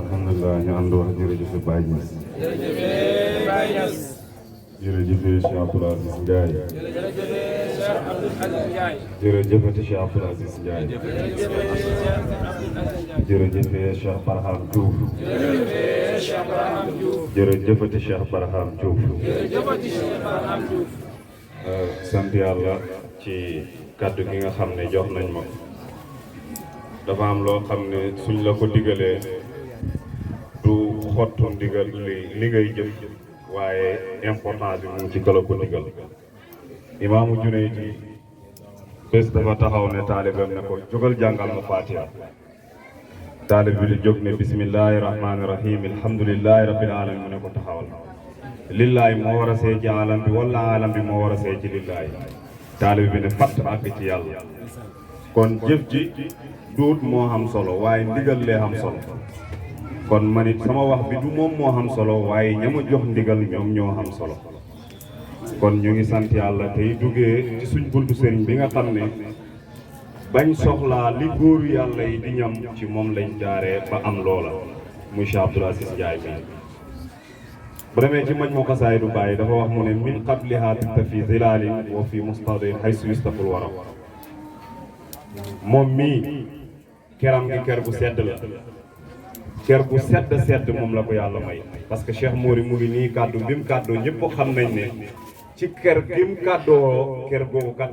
alhamdulillah ñu àndoo jërëjëf Baye Niass. jërëjëf Baye Niass. jërëjëf Cheikh Abdoul Aziz Ndiaye. jërëjëf Cheikh Abdoul Aziz Ndiaye. jërëjëfati Cheikh Abdoul Aziz Ndiaye. jërëjëf Cheikh Barham Diouf. jërëjëf Cheikh Barham Diouf. jërëjëfati Cheikh Barham Diouf. jërëjëfati Cheikh Barham Diouf. sant yàlla ci kàddu gi nga xam ne jox nañ ma dafa am loo xam ne suñ la ko digalee du xottu ndigal li ngay jëf waaye importance bi mu ngi ci kala ko digal. Imaamu Junayd bés dafa taxaw ne taalibam ne ko jógal jàngal ma Fatiha. taalib bi di jóg ne bismillahi rahmaani rahim alhamdulillahi rabbil alamin mu ne ko taxawal. lillaay moo war a see ci alam bi wala alam bi moo war a see ci lillaay. taalib bi ne fatt àgg ci yàlla. kon jëf ji duut moo xam solo waaye ndigal lee xam solo. kon man it sama wax bi du moom moo xam solo waaye ñama jox ndigal ñoom ñoo xam solo. kon ñu ngi sant yàlla tey duggee ci suñ buntu sëriñ bi nga xam ne bañ soxlaa li góoru yàlla yi di ñam ci moom lañ jaaree ba am loola muy Cheikh Abdoul Aziz Ndiaye bi bu demee ci maj mu xasaay du bàyyi dafa wax mu ne min qabliha bitta fi zilalin wa fi mustadin haysu yustaful wara moom mii keram gi ker gu sedd la ker gu sedd moom la ko yàlla may parce que Cheikh Mouri mu ngi nii kàddu bi mu kàddoo ñëpp xam nañ ne ci ker gi mu kàddoo ker googu kat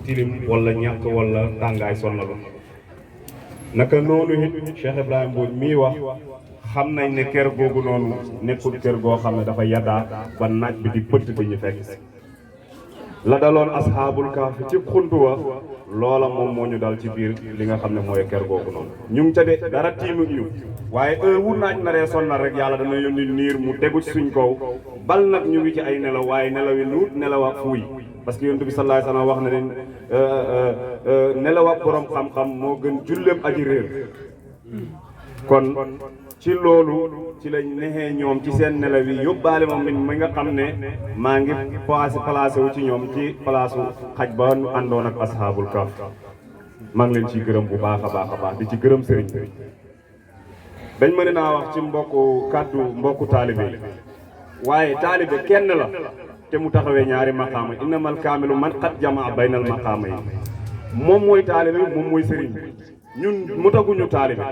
tilim wala ñàkk wala tàngaay sonnalu naka noonu it Cheikh Ibrahima Mbodj mii wax xam nañ ne ker googu noonu nekkul kër goo xam ne dafa yaddaa ba naaj bi di pëtt dañu fekk la daloon asxaabul kahfi ci xuntu wa loola moom moo ñu dal ci biir li nga xam ne mooy ker googu noonu ñu ngi ca de dara tiimut ñu waaye heure wu naaj naree sonnal rek yàlla dana yónni niir mu tegu ci suñ kaw bal nag ñu ngi ci ay nelaw waaye nelaw yi nuut nelaw ak fuuy parce que yonent bi sallallahu alayhi wasallam wax na leen nelaw ak borom xam-xam moo gën julleem aji réer kon ci loolu ci lañ nexee ñoom ci seen nelaw yi yóbbaale ma mi nga xam ne maa ngi placé wu ci ñoom ci place xaj ba àndoon ak ashaabul kahf maa ngi leen ciy gërëm bu baax a baax di ci gërëm sëriñ dañ mën naa wax ci mbokku taalibe yi waaye taalibe kenn la te mu taxawee ñaari maqaama innamal kaamilu man qad jamaa baynal maqaama yi moom mooy taalibe moom mooy sëriñ ñun mu taguñu taalibe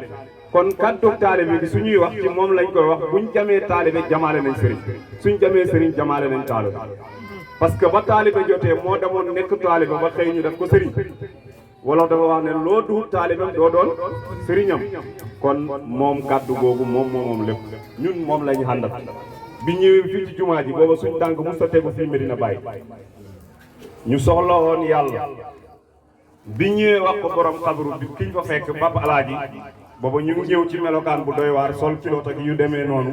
kon kàddoog taalibe bi suñuy wax ci moom lañ koy wax buñ jamee taalibe jamaale nañ sëriñ suñ jamee sëriñ jamaale nañ taalibe parce que ba taalibe jotee moo demoon nekk taalibe ba xëy ñu def ko sëriñ wala dafa wax ne loo duut taalibam doo doon sëriñam kon moom kàddu googu moom lépp ñun moom lañu àndal bi ñëwee fii ci jumaa ji booba suñ tànk mu sa tegu fii Medina Baye ñu soxla woon yàlla bi ñëwee wax ko borom xabru bi kiñ fa fekk Papa Alaaji booba ñu ngi ñëw ci melokaan bu doy waar sol kilo tak yu demee noonu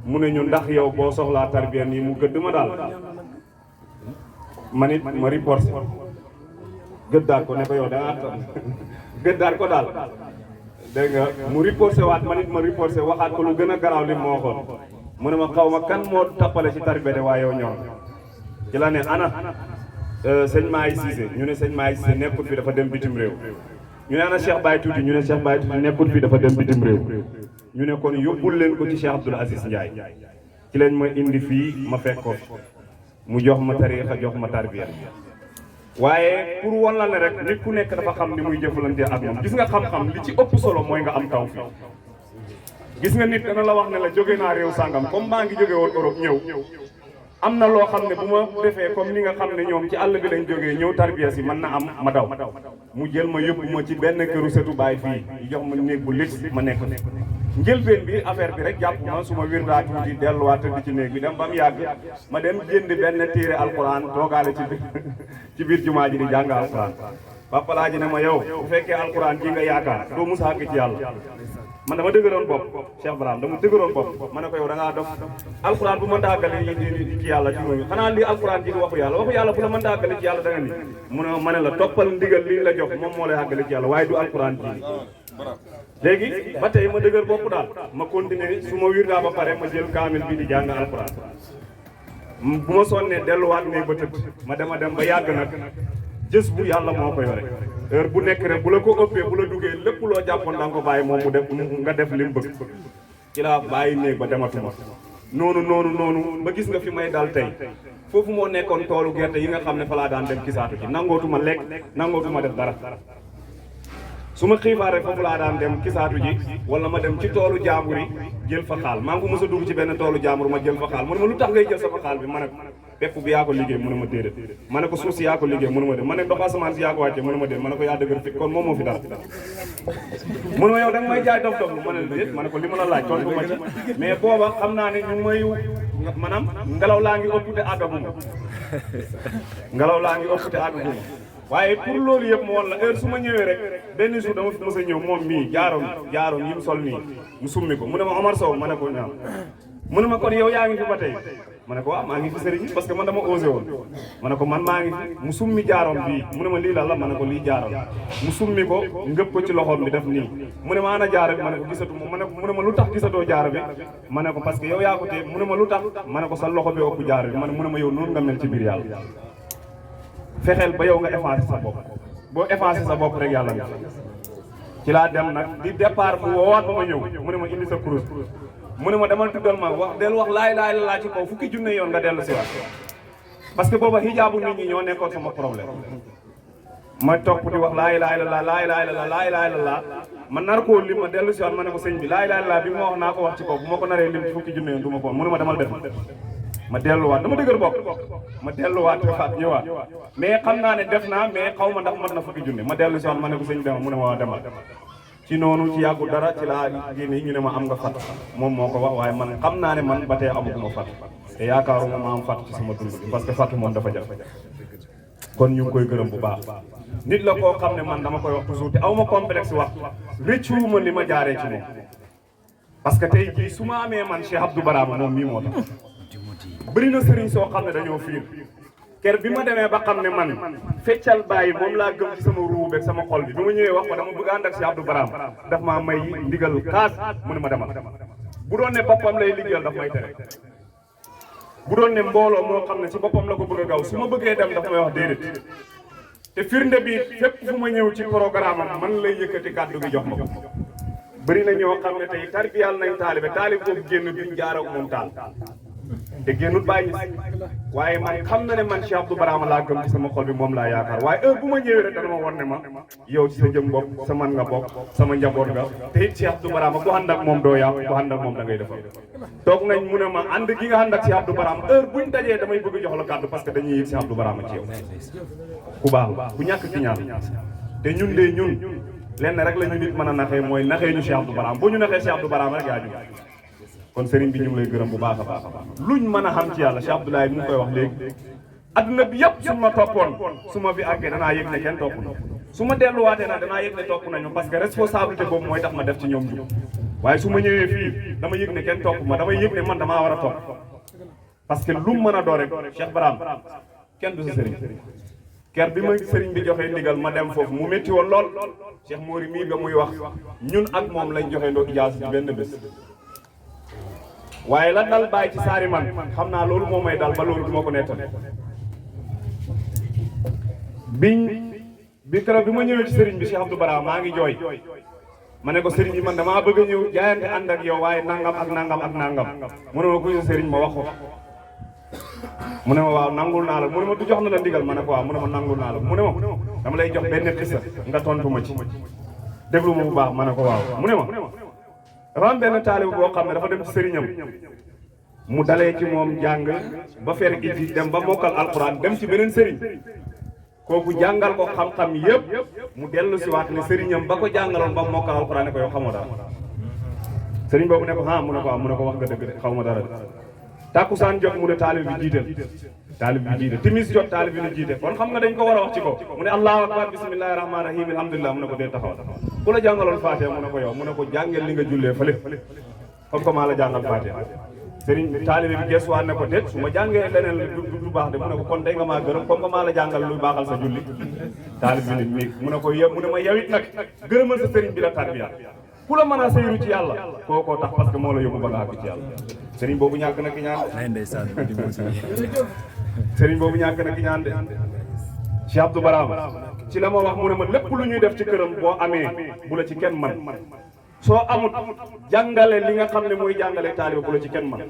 mu ne ñu ndax yow boo soxlaa tarbiya nii mu gëdd ma daal man it ma reporté gëddaat ko ne ko yow dangaa gëddaat ko daal dégg nga mu reporté waat man it ma reporté waxaat ko lu gën a garaaw li mu waxoon mu ne ma xaw ma kan moo tappale ci tarbiya de waaye yow ñor ci la ne ana sëñ Maay Cissé ñu ne sëñ Maay Cissé nekkul fi dafa dem bitim réew ñu ne ana Cheikh Baye Tuuti ñu ne Cheikh Baye Tuuti nekkul fii dafa dem bitim réew ñu ne kon yóbbul leen ko ci Cheikh Abdoul Aziz Ndiaye ci leen ma indi fii ma fekk ko mu jox ma tariixa jox ma tarbiya waaye pour wan la ne rek nit ku nekk dafa xam ni muy jëfalante ak moom gis nga xam-xam li ci ëpp solo mooy nga am taw fii gis nga nit dana la wax ne la jóge naa réew sàngam comme maa ngi jóge woon Europe ñëw am na loo xam ne bu ma defee comme ni nga xam ne ñoom ci àll bi lañ jógee ñëw tarbiya si mën na am ma daw mu jël ma yóbbu ma ci benn këru setu baay fii jox ma néeg bu lit ma nekk njëlbeen bi affaire bi rek jàpp ma su ma wir daa tuuti delluwaat tëdd ci néeg bi dem ba mu yàgg ma dem jënd benn téere alquran toogaale ci biir jumaa ji di jàng alquran Papa Laaji ne ma yow bu fekkee alquran ji nga yaakaar doo musa àgg ci yàlla man dama dëgëroon bopp Cheikh Braham dama dëgëroon bopp ma ne ko yow da ngaa dof alquran bu mënta àggale ci yàlla ci moom xanaa lii alquran ji di waxu yàlla bu la mënta àggale ci yàlla da nga ni mu ne ma ne la toppal ndigal lii la jox moom moo lay àggale ci yàlla waaye du alquran ji léegi ba tey ma dëgër bopp daal ma continuer su ma wirdaa ba pare ma jël kaamil bi di jàng alquran bu ma sonnee delluwaat ne ba tëdd ma dem ba yàgg nag jës bu yàlla moo ko yore heure bu nekk rek bu la ko ëppee bu la duggee lépp loo jàppoon da nga ko bàyyi moom mu def nga def li mu bëgg ci laa bàyyi néeg ba dematuma noonu ba gis nga fi may dal tey foofu moo nekkoon toolu gerte yi nga xam ne fa laa daan dem kisaatu ci nangootuma lekk nangootuma def dara su ma xiifaa rek foofu laa daan dem kisaatu ji wala ma dem ci toolu jaambur yi jël fa xaal maa ngi ko mos a dugg ci benn toolu jaambur ma jël fa xaal mu ne ma lu tax ngay jël sama xaal bi ma ne ko pepp bi yaa ko liggéey mu ne ma déedéet ma ne ko suuf si yaa ko liggéey mu ne ma déedéet ma ne ndox asamaan si yaa ko wàccee mu ne ma déedéet ma ne ko yaa dëgër fit kon moom moo fi dara mu ne ma yow da nga may jaay dof ma ne déet ma ne ko li ma la laaj tontu ma ci mais booba xam naa ne ñu may maanaam ngelaw laa ngi ëpp te àggaguma ngelaw laa ngi ëpp te àggaguma waaye pour loolu yëpp mu woon la heure su ma ñëwee rek benn jour dama fi mos a ñëw moom mii jaaroon yi mu sol nii mu summi ko mu ne ma Omar Sow ma ne ko ñaaw mu ne ma kon yow yaa ngi fi ba tey ma ne ko waaw maa ngi fi sëriñ parce que man dama osé woon ma ne ko man maa ngi fi mu summi jaaroon bii mu ne ma lii la ma ne ko lii jaaroon mu summi ko ngëpp ko ci loxoom bi def nii mu ne ma ana jaaro bi ma ne ko gisatu ma ne ko mu ne ma lu tax gisatoo jaaro bi ma ne ko parce que yow yaa ko téye mu ne ma lu tax ma ne ko sa loxo bi ëpp jaaro bi mu ne ma yow noonu nga mel ci biir yàlla fexeel ba yow nga effacé sa bopp boo effacé sa bopp rek yàlla nga ci laa dem nag di départ mu woowaat ba ma ñëw mu ne ma indi sa kurus mu ne ma demal tuddal ma wax laay la ci kaw fukki junne yoon nga dellu si waat parce que booba hijaabu nit ñi ñoo nekkoon sama problème ma topp di wax laa ilaaha illallaah ma nar koo lim ma dellu si waat ma ne ko sëñ bi laa ilaaha illallaah bi ma wax naa ko wax ci kaw bu ma ko naree lim fukki junne yoon du ma ko mu ne ma demal def ma delluwaat dama dëgër bopp ma delluwaat defaat ñëwaat mais xam naa ne def naa mais xaw ma ndax mat na fukki junne ma dellu si waat ma ne ko sëñ dema mu ne ma waa demal ci noonu ci yàggu dara ci laa génne ñu ne ma am nga fat moom moo ko wax waaye man xam naa ne man ba tey amaguma fat te yaakaaruma ma am fat ci sama dund bi parce que fat moom dafa jafe kon ñu ngi koy gërëm bu baax nit la koo xam ne man dama koy wax toujours te aw ma complexe wax rëccuwuma li ma jaaree ci moom parce que tey jii su ma amee man Cheikh Abdou Barama moom mii moo tax bëri na sëriñ soo xam ne dañoo fiir ker bi ma demee ba xam ne man feccal bàyyi moom laa gëm ci sama ruu beeg sama xol bi ma ñëwee wax ko dama bëgg ànd ak Cheikh Abdou Barama daf maa may ndigal kaas mu ne ma demal bu doon ne boppam lay liggéeyal daf may tere bu doon ne mbooloo moo xam ne ci boppam la ko bëgg a gaw su ma bëggee dem daf may wax déedéet te firnde bi fépp fu ma ñëw ci programme am man lay yëkkati kàddu gi jox ma ko bëri na ñoo xam ne tey tarbiyal nañ taalib boobu génn duñ jaar ak moom taal te génnut bàyyi waaye man xam na ne man Cheikh Abdou Barama laa gëm ci sama xol bi moom laa yaakaar waaye heure bu ma ñëwee rek dana ma won ne ma yow ci sa jëm bopp sa man nga bokk sama njaboot nga te it Cheikh Abdou Barama ku ànd ak moom doo yàqu ku ànd ak moom da ngay defal toog nañ mu ne ma ànd gi nga ànd ak Cheikh Abdou Barama heure buñ dajee damay bëgg jox la kàddu parce que dañuy yëg Cheikh Abdou Barama ci yow ku baax ku ñàkk ci ñaan te ñun de ñun lenn rek la ñu nit mën a naxee mooy naxee ñu Cheikh Abdou Barama boo ñu naxee Cheikh Abdou Barama rek yaa ñu kon sëriñ bi ñu ngi lay gërëm bu baax a baax luñ mën a xam ci yàlla Cheikh Abdoulaye mu ngi koy wax léegi adduna bi yëpp su ma toppoon su ma fi àggee danaa yëg ne kenn topp na su ma delluwaatee nag danaa yëg ne topp nañu parce que responsabilité boobu mooy tax ma def ci ñoom jub waaye su ma ñëwee fii dama yëg ne kenn topp ma damay yëg ne man damaa war a topp parce que lu mu mën a doo rek Cheikh Barama kenn du sa sëriñ ker bi ma sëriñ bi joxee ndigal ma dem foofu mu métti woon lool Cheikh Mori mii nga muy wax ñun ak moom lañ joxe ndoo ijaas bi benn bés waaye la dal bàyyi ci saari man xam naa loolu moo may dal ba loolu du ma ko nettal bi keroog bi ma ñëwee ci sëriñ bi Cheikh Abdou Barama maa ngi jooy ma ne ko sëriñ bi man damaa bëgg a ñëw jaayante ànd ak yow waaye nangam ak nangam ak nangam mu ne ma kuy sa sëriñ ma wax ko mu ne ma waaw nangul naa la mu ne ma du jox na la ndigal ma ne ko waaw mu ne ma nangul naa la mu ne ma dama lay jox benn xisa nga tontu ma ci déglu ma bu baax ma ne ko waaw mu ne ma dafa am benn taalibu boo xam ne dafa dem ci sëriñam mu dalee ci moom jàng ba fer gi ci dem ba mokkal alquran dem ci beneen sëriñ kooku jàngal ko xam-xam yëpp mu dellu si waat ne sëriñam ba ko jàngaloon ba mokkal alquran ne ko yow xamoo dara sëriñ boobu ne ko ah mu ne ko waaw mu ne ko wax nga dëgg de xaw ma dara de tàkkusaan jot mu ne taalib bi jiital timis jot taalib bi ne jiite kon xam nga dañ ko war a wax ci ko mu ne allahu akbar bismillahi rahmani rahim alhamdulilah mu ne ko dee taxaw ku la jàngaloon Fatiha mu ne ko yow mu ne ko jàngeel li nga jullee fële comme que maa la jàngal Fatiha sëriñ taalibe bi gesuwaat ne ko déet su ma jàngee leneen du baax de mu ne ko kon day nga maa gërëm comme que maa la jàngal luy baaxal sa julli taalibe bi nit mi mu ne ko yow mu ne ma yow it nag gërëmal sa sëriñ bi la tarbiya ku la mën a seyru ci yàlla kookoo tax parce que moo la yóbbu ba nga àgg ci yàlla sëriñ boobu ñàkk na ki ñaan nay ndeysaan di mo ci sëriñ boobu ñàkk na ki ñaan de Cheikh Abdou Barama ci la ma wax mu ne ma lépp lu ñuy def ci këram boo amee bu la ci kenn man soo amut jàngale li nga xam ne mooy jàngale taaliba bu la ci kenn man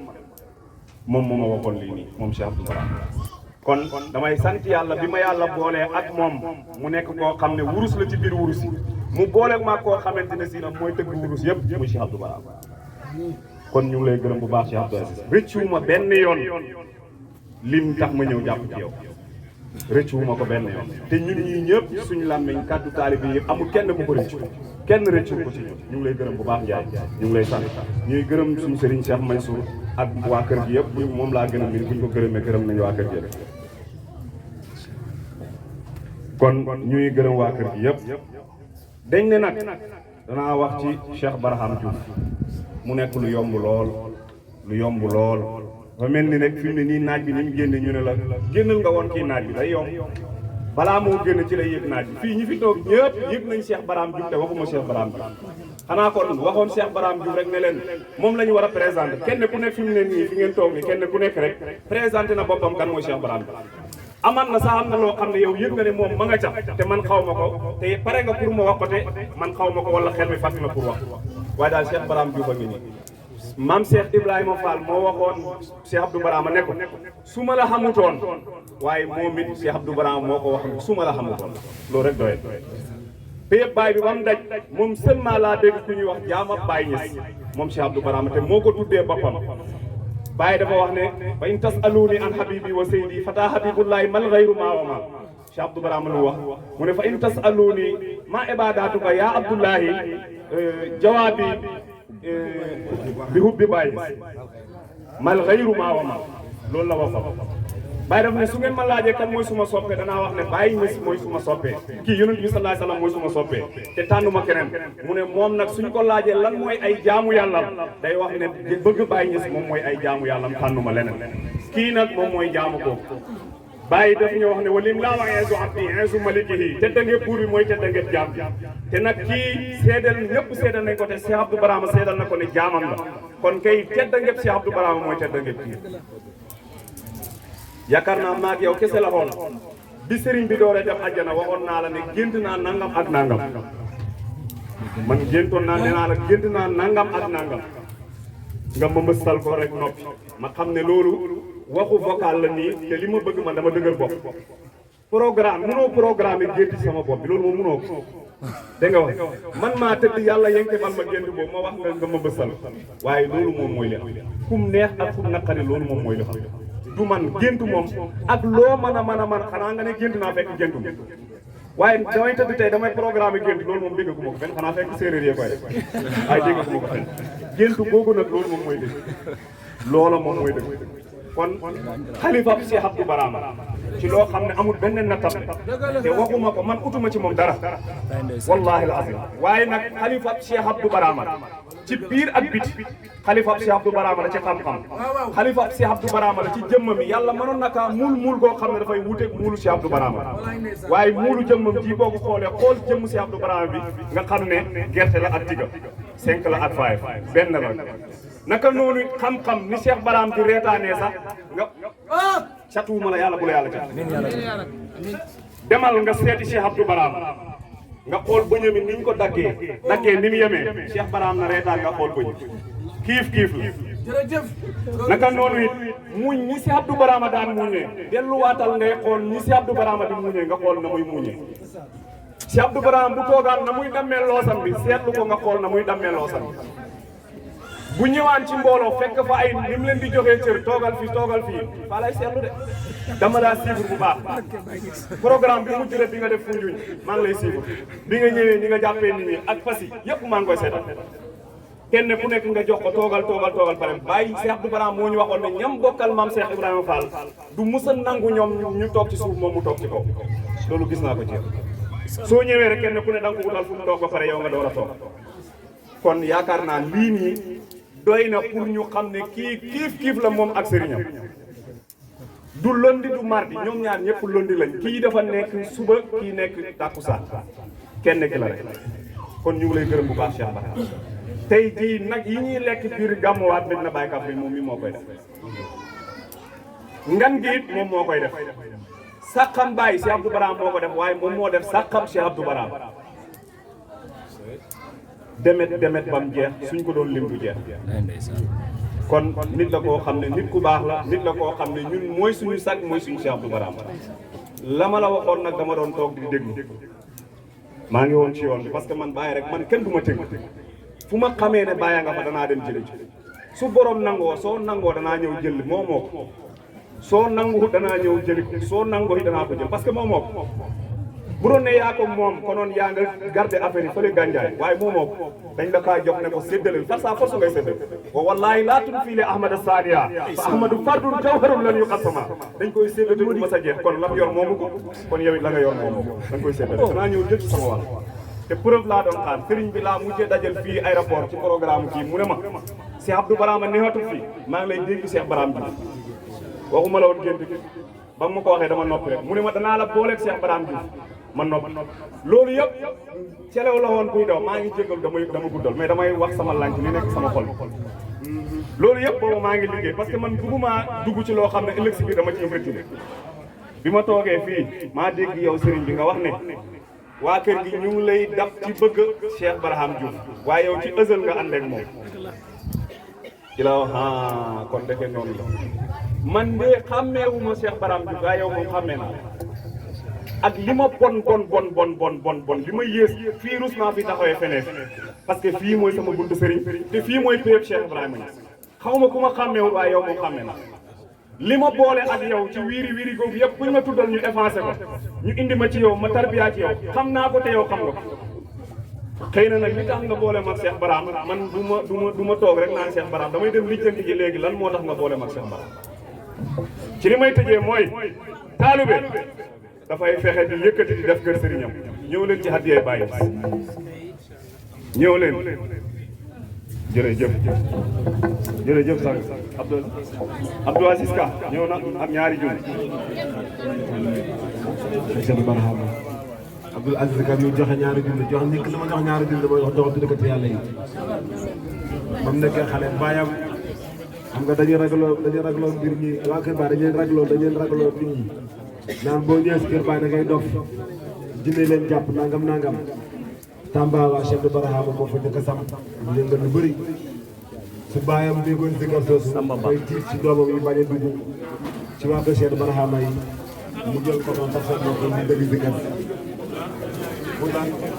moom moo ma waxoon lii nii moom Cheikh Abdou Barama kon damay sant yàlla bi ma yàlla boolee ak moom mu nekk koo xam ne wurus la ci biir wurus yi mu booleeg maa koo xamante ne si nag mooy tëgg wurus yëpp muy Cheikh Abdou Barama kon ñu ngi lay gërëm bu baax Cheikh Abdou Aziz rëccuwuma benn yoon lim tax ma ñëw jàpp ci yow rëccuwuma ko benn yoon te ñun ñii ñëpp suñu làmmiñ kàddu taalibe yëpp amul kenn bu ko rëccu kenn rëccu ko ci ñun ñu ngi lay gërëm bu baax Ndiaye ñu ngi lay sant ñuy gërëm suñu sëriñ Cheikh Mansour ak waa kër gi yëpp moom laa gën a miin buñ ko gërëmee gërëm nañu waa kër gi yëpp kon ñuy gërëm waa kër gi yëpp dañ ne nag danaa wax ci Cheikh Barham Diouf mu nekk lu yomb lool ba mel ni rek fi mu ne nii naaj bi ni mu génne ñu ne la génnal nga woon kii naaj bi day yomb balaa moo génn ci lay yëg naaj bi fii ñi fi toog ñëpp yëg nañ Cheikh Barham Diouf te waxuma Cheikh Barham Diouf xanaa kon waxoon Cheikh Barham Diouf rek ne leen moom la ñu war a présenté kenn ku nekk fi mu ne nii fi ngeen toog ni kenn ku nekk rek présenté na boppam kan mooy Cheikh Barham Diouf aman na sax am na loo xam ne yow yëg nga ne moom ma nga ca te man xaw ma ko te pare nga pour ma wax ko te man xaw ma ko wala xel mi fàtt na pour wax waaye daal Cheikh Barham Diouf a ngi nii maam Cheikh Ibrahima Fall moo waxoon Cheikh Abdou Barama ne ko su ma la xamutoon waaye moom it Cheikh Abdou Barama moo ko wax su ma la xamutoon loolu rek doy péyëb baay bi ba mu daj moom seulement laa dégg ku ñuy wax jaama Baay Ñas moom Cheikh Abdou Barama te moo ko tuddee boppam Baay dafa wax ne fa in tasaluni an habibi wa seydi fata habibullahi mal ghayru ma wa ma Cheikh Abdou Barama lu wax mu ne fa in tasaluni ma ibadatuka ya Abdullahi jawaabi bi hubbi Baay mal ghayru ma wa ma loolu la waxoon Baay daf ne su ngeen ma laajee kan mooy suma soppee danaa wax ne Baay Ñas mooy suma soppee kii yonent bi sallallahu alayhi wasallam mooy suma soppee te tànnuma keneen mu ne moom nag suñ ko laajee lan mooy ay jaamu yàlla day wax ne bëgg Baay Ñas moom mooy ay jaamu yàlla tànnuma leneen kii nag moom mooy jaamu ko Baay daf ñu wax ne walim laa wax insu abdi insu malikihi teddange buur bi mooy teddange jaam te nag kii seedal ñëpp seedal nañ ko te Cheikh Abdou Barama seedal na ko ne jaamam la kon kay teddange Cheikh Abdou Barama mooy teddange kii yaakaar naa maag yow kese la xool bi sëriñ bi dooree def àjjana waxoon naa la ne gént naa nangam ak nangam man géntoon naa nee naa la gént naa nangam ak nangam nga ma mësal ko rek noppi ma xam ne loolu waxu vocal la nii te li ma bëgg man dama dëgër bopp programme munoo programme yi gént sama bopp bi loolu moom munoo ko da nga wax man maa tëdd yàlla yënke mal ma gént boobu ma wax nga ma bësal waaye loolu moom mooy li am kum neex ak kum naqari loolu moom mooy li xam du man géntu moom ak loo mën a xanaa nga ne gént naa fekk géntu waaye damay tëdd tey damay programme gént loolu moom dégg gu ma ko fenn xanaa fekk séeréer yee koy def ay dégg gu ma ko fenn géntu googu nag loolu moom mooy dëgg loola moom mooy dëgg kon xalifa Cheikh Abdou Barama ci loo xam ne amul benn nattam te waxuma ko man utuma ci moom dara wallahi alazim waaye nag xalifa Cheikh Abdou Barama ci biir ak biti xalifa Cheikh Abdou Barama la ci xam-xam xalifa Cheikh Abdou Barama la ci jëmmam yi yàlla mënoon na kaa muul goo xam ne dafay wuteeg muulu Cheikh Abdou Barama waaye muulu jëmmam ji boo ko xoolee xool jëmm Cheikh Abdou Barama bi nga xam ne gerte la ak tiga 5 la ak 5 benn la naka noonu xam-xam ni Cheikh Barham di reetaanee sax nga catuwuma la yàlla bu la yàlla cat demal nga seeti Cheikh Abdou Barama nga xool bëñami niñ ko daggee ni mu yemee Cheikh Barham na reetaan nga xool bëñ kiif la naka noonu it muñ ñi Cheikh Abdou Barama daan muñee delluwaatal ngay xool ñi Cheikh Abdou Barama di muñee nga xool na muy muñee Cheikh Abdou Barama bu toogaan na muy dammee loosam bi seetlu ko nga xool na muy dammee loosam bi bu ñëwaan ci mbooloo fekk fa ay ni mu leen di joxee cër toogal fii faa lay seetlu de dama daa suivre bu baax programme bi mujj rek bi nga def Foundiougne maa ngi lay suivre bi nga ñëwee ñi nga jàppee nit ñi ak fas yi yëpp maa ngi koy seetal kenn ku nekk nga jox ko toogal pare bàyyi Cheikh Abdou Barama moo ñu waxoon ne ñam bokkal maam Cheikh Ibrahima Fall du musa nangu ñoom ñu toog ci suuf moom mu toog ci kaw loolu gis naa ko ci soo ñëwee rek kenn ku ne da nga ko wutal fu mu toog ba pare yow nga door a toog kon yaakaar naa lii nii doy na pour ñu xam ne kii kiif la moom ak sëriñam du lundi du mardi ñoom ñaar ñëpp lundi lañ kii dafa nekk suba kii nekk tàkkusaan kenn ki la rek kon ñu ngi lay gërëm bu baax Cheikh Barham tey jii nag yi ñuy lekk biir gàmmuwaat Medina Baye Kaffrine moom mi moo koy def ngan gi it moom moo koy def sàqam Baye Cheikh Abdou Barham moo ko def waaye moom moo def sàqam Cheikh Abdou Barham demet bam jeex suñ ko doon lim du jeex kon nit la koo xam ne nit ku baax la nit la koo xam ne ñun mooy suñu sag mooy suñu Cheikh Abdou Barham la ma la waxoon nag dama doon toog di déglu maa ngi woon ci yoon bi parce que man Baye rek man kenn du ma tëgg fu ma xamee ne Baye nga fa danaa dem jëli su borom nangoo soo nangoo danaa ñëw jël moo ko soo nangu danaa ñëw jëli soo nangoo danaa ko jël parce que moo ko bu doon ne yaa ko moom konoon yaa nga garder affaire yi fële gànjaay waaye moo ko dañ la kaa jox ne ko séddale par sa force ngay séddale wa wallahi laa tun fii le ahmada sadia fa ahmadu fardun jawharun lan yu xasama dañ koy séddale du ma sa jeex kon lam yor moomu ko kon yow it la nga yor moomu ko dañ koy séddale danaa ñëw jël ci sama wàll te preuve laa doon xaar sëriñ bi laa mujjee dajal fii aéroport ci programme kii mu ne ma Cheikh Abdou Barham a neexatul fii maa ngi lay dégg Cheikh Barham bi waxuma la woon gént gi ba ma ko waxee dama noppi rek mu ne ma danaa la booleeg Cheikh Barham bi ma noppi loolu yëpp celew la woon kuy daw maa ngi jégal dama guddal mais damay wax sama lanc li nekk sama xol loolu yëpp boobu maa ngi liggéey parce que man bëgguma dugg ci loo xam ne ëllëg si biir dama ciy retiré bi ma toogee fii maa dégg yow sëriñ bi nga wax ne waa kër gi ñu ngi lay dab ci bëgg Cheikh Barham Diouf waaye yow ci ësal nga ànd ak moom ci la wax kon defe noonu la man de xàmmeewuma Cheikh Barham Diouf waaye yow moom xàmmee naa ak li ma bon li ma yées fii rus naa fi taxawee feneen parce que fii mooy sama buntu sëriñ te fii mooy péeb Cheikh Ibrahima Niass xaw ma ku ma xàmmeewul waaye yow moom xàmmee naa li ma boole ak yow ci wiiri googu yëpp buñ ma tuddal ñu effacé ko ñu indi ma ci yow ma tarbiya ci yow xam naa ko te yow xam nga ko xëy na nag li tax nga boole mag Cheikh Barham man du ma toog rek naan Cheikh Barham damay dem lijjanti ji léegi lan moo tax nga boole mag Cheikh Barham ci li may tëjee mooy taalibe dafay fexe di yëkkati di def kër sëriñam ñëw leen ci haddiyee Baye ñëw leen jërëjëf sang Abdou Aziz Ka ñëw na ak ñaari junni Cheikh Barham Abdou Aziz Ka ñu joxe ñaari junni jox nit li ma jox ñaari junni dama jox tuddkat yàlla yi ba mu nekkee xale baayam xam nga dañuy ragloo mbir ñi waa kër Baay dañuy ragloo nit ñi naan boo ñëwee si kër Baay da ngay dof jinne leen jàpp nangam Tamba waa Cheikh Barham moo fa njëkk a sam yëngal lu bëri su baayam déggoon zikar soosu koy tiit ci doomam yi bañ a dugg ci waa kër Cheikh Barham yi mu jël ko noonu tax sa bopp mu dëgg zikar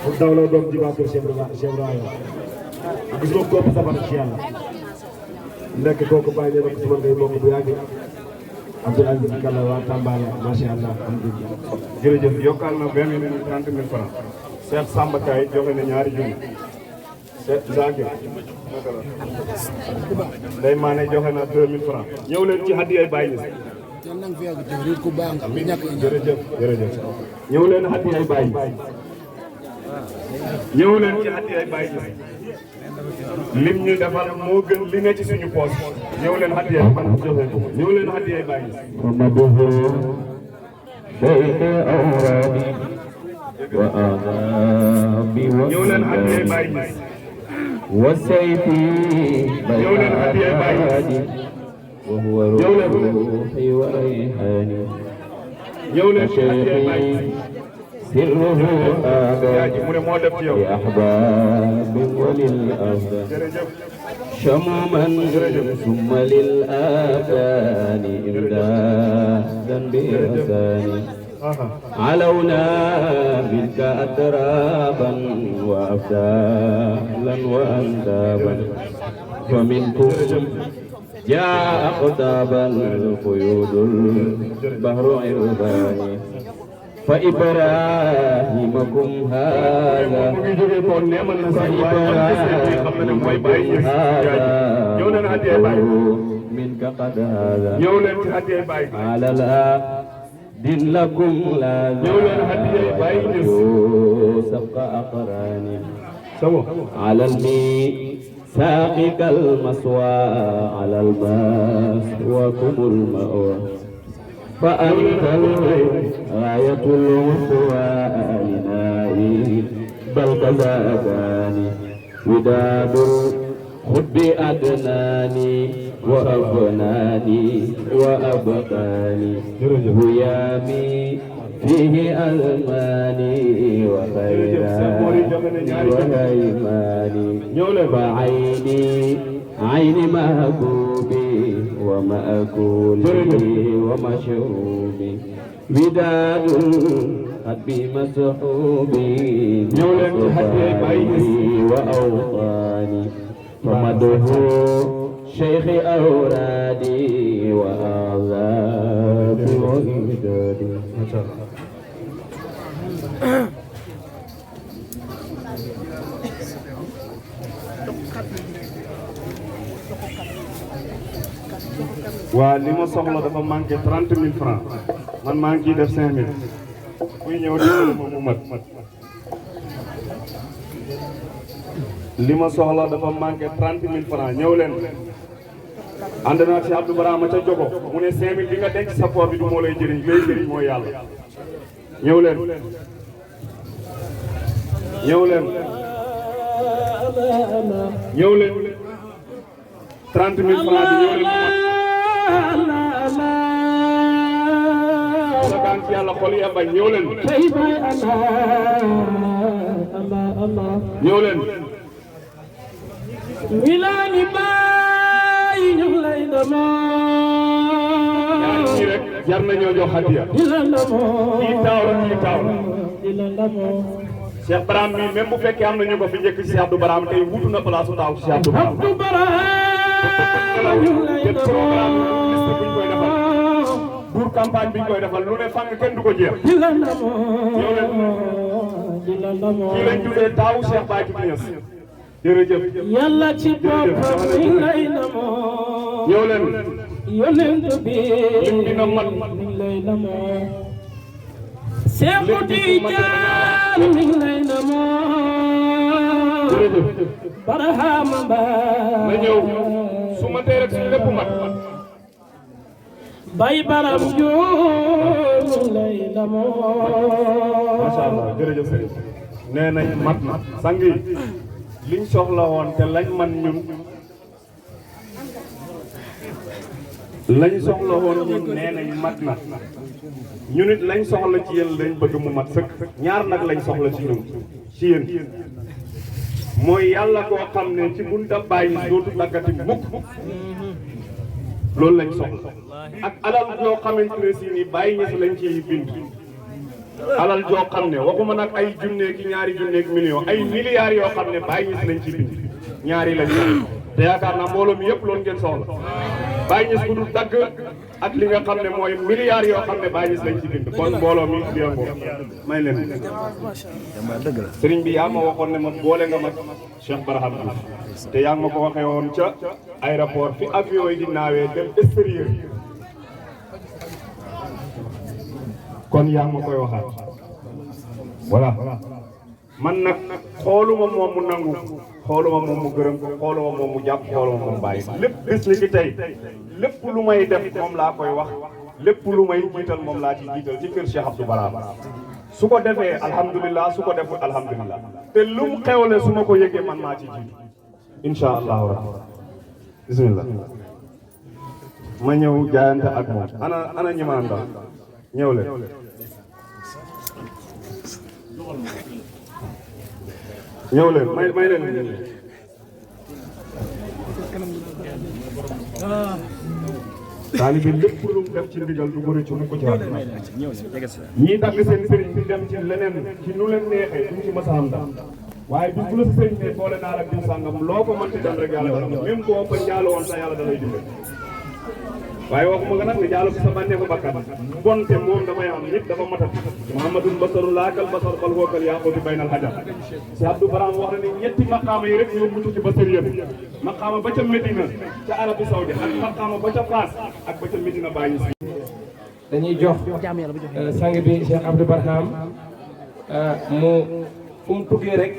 mu dawloo doom ji waa kër Cheikh Barham gis nga góob safara ci yàlla nekk kooku bàyyi ne ko suma ngay bokk bu yàgg Abdoul Aziz Kalla waa Tamba la macha allah alhamdulilah jërëjëf yokkal na 20 000 30 000 francs Cheikh Samba Kay joxe na ñaari junni Cheikh Zakir Ndeye Mané joxe na 2000 francs ñëw leen ci haddiyee Baye Niass jërëjëf ñëw leen haddiyee Baye ñëw leen ci haddiyee Baye Niass lim ñu defal moo gën li ne ci suñu poos ñëw leen haddiyee man joxe ko ñëw leen haddiyee Baye Niass ñëw leen haddiyee Baye Niass وسيفي بيادي وهو روحي وريحاني وشيخي سره آبادي لأحباب وللأبدان شموما ثم للآبان إمدادا بإحساني علونا منك أترابا وأبدالا وأندابا فمنكم جاء أقطابا القيود البحر عرباني فإبراهيمكم هذا منك قد هذا على لا دين لكم لا سبق أقراني على الميثاق كالمسوى على المسواكم المأوى فأنت الغاية الوسوى لنائي بل كذاكاني وداد خذ بأدناني وأفناني وأبقاني هيامي فيه ألماني وخيراني وهيماني فعيني عين محبوبي ومأكولي ومشروبي وداد حبي مسحوبي صفاني وأوطاني فمده شيخ أورادي وآذابي وإمدادي ما شاء الله. waa li ma soxla dafa manqué 30 000 francs man maa ngi ciy def 5 000 kuy ñëw dimbali ma mu mat li ma soxla dafa manqué 30 000 francs ñëw leen ànd naa ci Abdou Barama ca Jogo mu ne 5 000 bi nga denc sa poos bi du moo lay jëriñ lay jëriñ mooy yàlla ñëw leen ñëw leen ñëw leen 30 000 francs bi ñëw leen mu mat sagaan ci yàlla xol ya bañ ñëw leen ñëw leen wilaani baay ñu lay demoo ñaar ñi rek jar nañoo jox hadiya di la demoo kii taaw la kii taaw la di la demoo Cheikh Baram mi même bu fekkee am na ñu ko fi njëkk ci Cheikh Abdou Baram tey wutu na place taaw ci Cheikh Abdou Baram Abdou Barama ñu lay te programme demoo liste buñ koy defal pour campagne biñ koy defal lu ne fang kenn du ko jeex di la demoo ñëw leen di la demoo kii lañ tuddee taawu Cheikh Baye Niass jërëjëf yàlla ci boppam mi lay demoo ñëw leen yonent bi lim dina mat mi lay demoo Seexu Tijaan mi lay demoo jërëjëf Barahama Ba na ñëw su ma tee rek suñu lépp mat Bay Baram Jóob mi lay demoo macha allah jërëjëf sëriñ nee nañ mat na sang yi liñ soxla woon te lañ man ñun lañ soxla woon ñun nee nañ mat na ñu nit lañ soxla ci yéen lañ bëgg mu mat sëkk ñaar nag lañ soxla ci ñun ci yéen mooy yàlla koo xam ne ci bunta bàyyi dootu daggati mukk loolu lañ soxla ak alal yoo xamante ne si ni bàyyi ñes lañ ci bind alal joo xam ne waxuma nag ay junneeki ñaari junneeki million ay milliards yoo xam ne bàyyi ñes lañ ci bind ñaari lañ soxla te yaakaar naa mbooloo mi yëpp loolu ngeen soxla bàyyi ñes bu dul dagg ak li nga xam ne mooy milliards yoo xam ne bàyyi ñes lañ ci bind kon mbooloo mi biango may leen sëriñ bi yaa ma waxoon ne ma boole nga ma Cheikh Barham Diouf te yaa ngi ma ko waxee woon ca aéroport fi avion yi di naawee dem extérieur kon yaa ngi ma koy waxaat voilà man nag xooluma moom mu nangu xooluma moom mu gërëm ko xooluma moom mu jàpp xooluma moom bàyyi lépp bis ni ki tey lépp lu may def moom laa koy wax lépp lu may jiital moom laa ci jiital ci kër Cheikh Abdou Barama su ko defee alhamdulilah su ko defee alhamdulilah te lu mu xewle su ma ko yëgee man maa ci jiitu incha allahu rabbi bismillah ma ñëw jaayante ak moom ana ñi ma àndal ñëw leen ñëw leen may leen taalibe lépp lu mu def ci ndigal du bëri ci mu ko ci wax ñii dagg seen sëriñ bi dem ci leneen ci nu leen neexee duñ ci mës a am daal waaye bis bu la sa sëriñ ne boole naa la diw sàngam loo ko mënti dem rek yàlla dana même boo ko njaalo woon sax yàlla da lay dimbali waaye waxuma nga nag ne jaalo ci sa bànneexu bakkan bonte moom damay am nit dafa matat muhammadun basaru laakal basar bal wookal yaaquti baynal hajar si Abdou Barama wax na ne ñetti maqaama yi rek ñoo mucc ci basar yëpp maqaama ba ca Medina ca Arabie Saoudi ak maqaama ba ca Faas ak ba ca Medina bàyyi si dañuy jox sang bi Cheikh Abdou Barham mu fu mu tuggee rek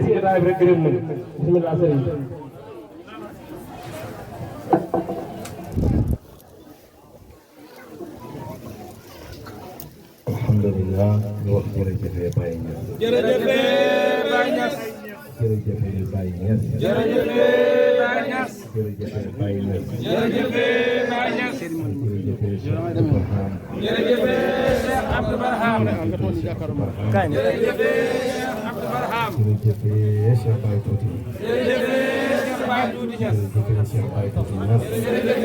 si jotaay bi rek gërëm nañu bismillah sëriñ alhamdulilah ñu wax jërëjëfee Baye Niass jërëjëf Baye Niass jërëjëfee Baye Niass jërëjëf jërëjëf Baye Niass jërëjëf Baye Niass jërëjëf Cheikh Abdou Barham jërëjëf Cheikh Abdou Barham jërëjëf Cheikh Abdou Barham jërëjëf Cheikh Baye Touti jërëjëf Cheikh Baye Touti Niass jërëjëf Cheikh Baye Touti Niass jërëjëf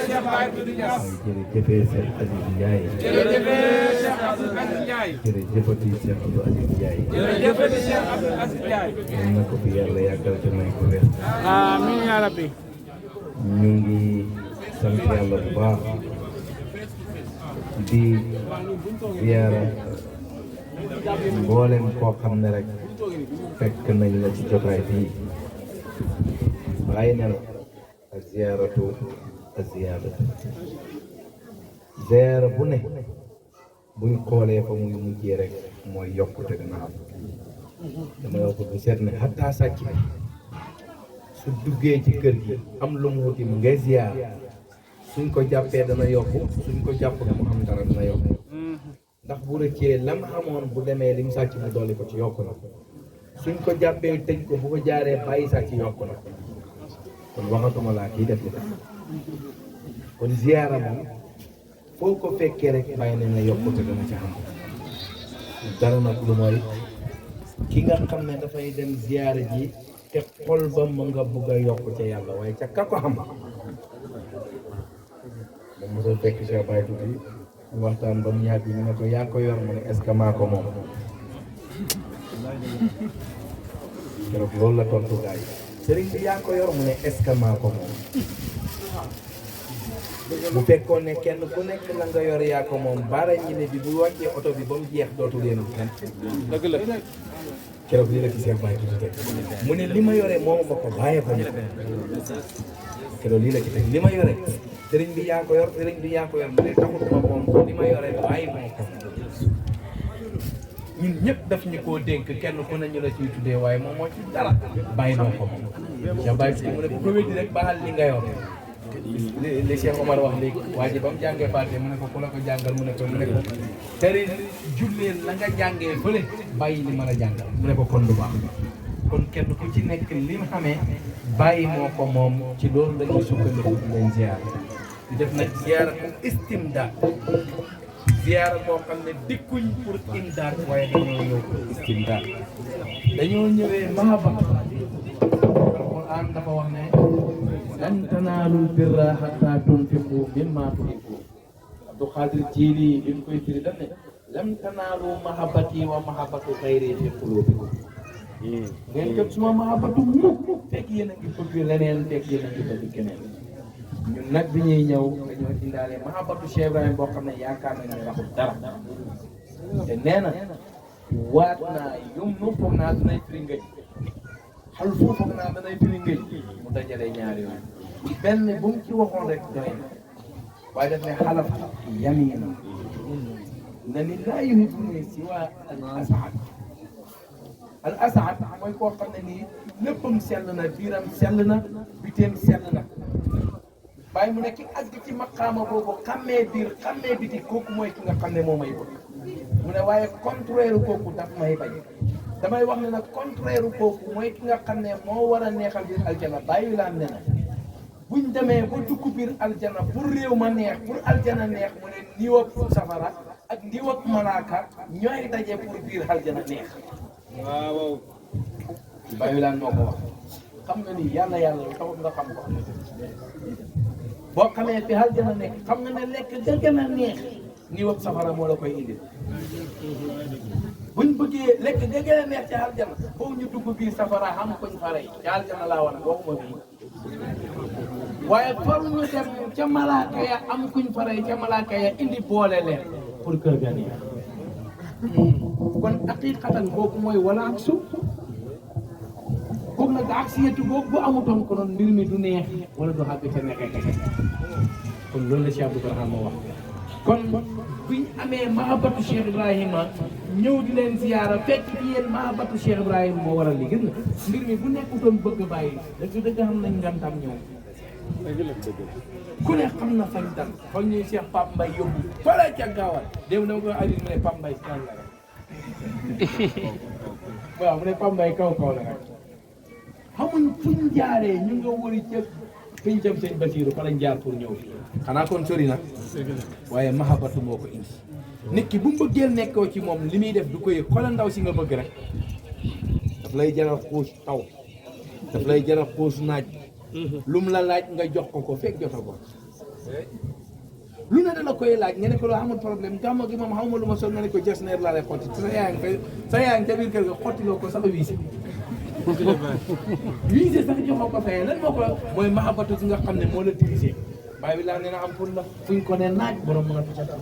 Cheikh Baye Touti Niass jërëjëf Cheikh Aziz Ndiaye jërëjëf Cheikh Abdou Aziz Ndiaye jërëjëfati Cheikh Abdou Aziz Ndiaye jërëjëfati Cheikh Abdou Aziz Ndiaye yal na ko fi yàlla yàggal te may ko wér amiin yaa rabbi ñu ngi sant yàlla bu baax di ziyaara mboolem koo xam ne rek fekk nañ la ci jotaay bii bàyyi na la ak ziyaaratu ak ziyaaratu ziyaara bu ne buñ xoolee fa muy mujjee rek mooy yokkute dina am dama wax bu seet ne xattaa sàcc bi su duggee ci kër gi am lu mu wuti mu ngay ziyaar suñ ko jàppee dana yokku suñ ko jàpp mu am dara dana yokku ndax bu rëccee lam xamoon bu demee lim sàcc mu dolli ko ci yokku na suñ ko jàppee tëj ko bu ko jaaree bàyyi sàcc yokku na kon waxatuma laa kii def li kon ziyaara moom foo ko fekkee rek bàyyi nañ la yokkute dana ci xam dara nag lu mooy ki nga xam ne dafay dem ziyaara ji te xol ba mu nga bugg a yokk ca yàlla waaye ca ka ko xam moom mosoo fekk Cheikh Baye Touti waxtaan ba mu yàgg ñu ne ko yaa ko yor mu ne est-ce que maa ko moom keroog loolu la tontu gaa yi sëriñ bi yaa ko yor mu ne est-ce que maa ko moom bu fekkoon ne kenn ku nekk la nga yor yaa ko moom baara ñi ne bi bu wàccee oto bi ba mu jeex dootu leen kenn dëgg la keroog lii la ci Cheikh Baye Touti teg mu ne li ma yore moomu ma ko bàyyee ko ñu keroog lii la ci teg li ma yore sëriñ bi yaa ko yor sëriñ bi yaa ko yor mu ne taxut ma moom ko li ma yore bàyyi moo ko ñun ñëpp daf ñu koo dénk kenn ku ne ñu la ciy tuddee waaye moom moo ci dara bàyyi moo ko moom Cheikh Baye Touti mu ne bu ko wéddi rek baal li nga yor li Cheikh Omar wax léegi waa ji ba mu jàngee Faatiha mu ne ko ku la ko jàngal mu ne ko tari julleen la nga jàngee fële bàyyi li mën a jàngal mu ne ko kon du baax kon kenn ku ci nekk li mu xamee bàyyi moo ko moom ci loolu la ñuy sukkandiku di leen ziyaara di def nag ziyaara ko istimdaad ziyaara boo xam ne dikkuñ pour imdaad waaye dañoo ñëw pour istimdaad dañoo ñëwee mahaba Alxuraan dafa wax ne lan tanaalul birra hattaa tunfiqu mimmaa tuhibbuun Abdou Khadir Jiili bi mu koy firi daf ne lam tanaalu mahabbati wa mahabbatu xayri fi quluubikum ngeen jot suma mahabbatu mukk fekk yéen a ngi bëgg leneen fekk yéen a ngi bëgg keneen ñun nag bi ñuy ñëw dañoo indaale mahabbatu Cheikh Ibrahima boo xam ne yaakaar nañ ne raxul dara te nee na waat naa yum nu foog naa danay firi ngëj xal foofu foog naa danay firi ngëj mu dajale ñaari yoon benn bu mu ci waxoon rek doy na waaye daf ne xalaf yamina na ni laa yuhibbuni siwa al asad mooy koo xam ne nii léppam sell na biiram sell na biteem sell na bàyyi mu ne ki àgg ci maqaama boobu xammee biir xammee biti kooku mooy ki nga xam ne moo may bëgg mu ne waaye contraire kooku daf may bañ damay wax ne nag contraire kooku mooy ki nga xam ne moo war a neexal biir aljana bàyyi laan ne na buñ demee ba dugg biir aljana pour réew ma neex pour aljana neex mu ne niw ak safara ak niw ak malaaka ñooy daje pour biir aljana neex waaw bàyyi laan moo ko wax xam nga ni yàlla taxut nga xam ko boo xamee fi aljana nekk xam nga ne lekk ga gën a neex niw ak safara moo la koy indil buñ bëggee lekk ga gën a neex ci aljana foofu ñu dugg biir safara xam koñ faray ci aljana laa war waxuma fii waaye faru ñu dem ca malaaka ya am kuñ faray ca malaaka ya indi boole leen pour kër ga neex kon haqiqatan kooku mooy wala ak suuf kooku nag ak siyatu boobu bu amutoon ko noonu mbir mi du neex wala du xàgg ca neexee kese kon loolu la Cheikh Abdou Barham wax kon buñ amee mahabatu Cheikh Ibrahima ñëw di leen ziyaara fekk ci yéen mahabatu Cheikh Ibrahima moo waral li gis nga mbir mi bu nekkutoon bëgg bàyyi dëgg xam nañ ngantam ñëw ku ne xam na fañ dal xool ñuy Cheikh Pape Mbaye yóbbu fële ca gaawal déw dama koy Aliou mu ne Pape Mbaye kan la rek waaw mu ne Pape Mbaye kaw la rek xamuñ fuñ jaaree ñu nga wëri ca pincam sëñ Basiiru fa lañ jaar pour ñëw fii xanaa kon sori na waaye mahabatu moo ko indi nit ki bu mu bëggee nekkoo ci moom li muy def du ko yëg xoolal ndaw si nga bëgg rek daf lay jaral xuus taw daf lay jaral xuus naaj lu mu la laaj nga jox ko fekk jota ko lu ne da la koy laaj nga ne ko loo amul problème gàmmo gi moom xamuma lu ma sol nga ne ko jesneer laa lay xotti sa yaa ngi ca biir kër ga xottiloo ko sax wiise wiise sax joxoo ko fayee lan moo ko mooy mahabatu si nga xam ne moo la dirigé bàyyi bi laa nee na am pour la fuñ ko ne naaj borom mën a tucca dara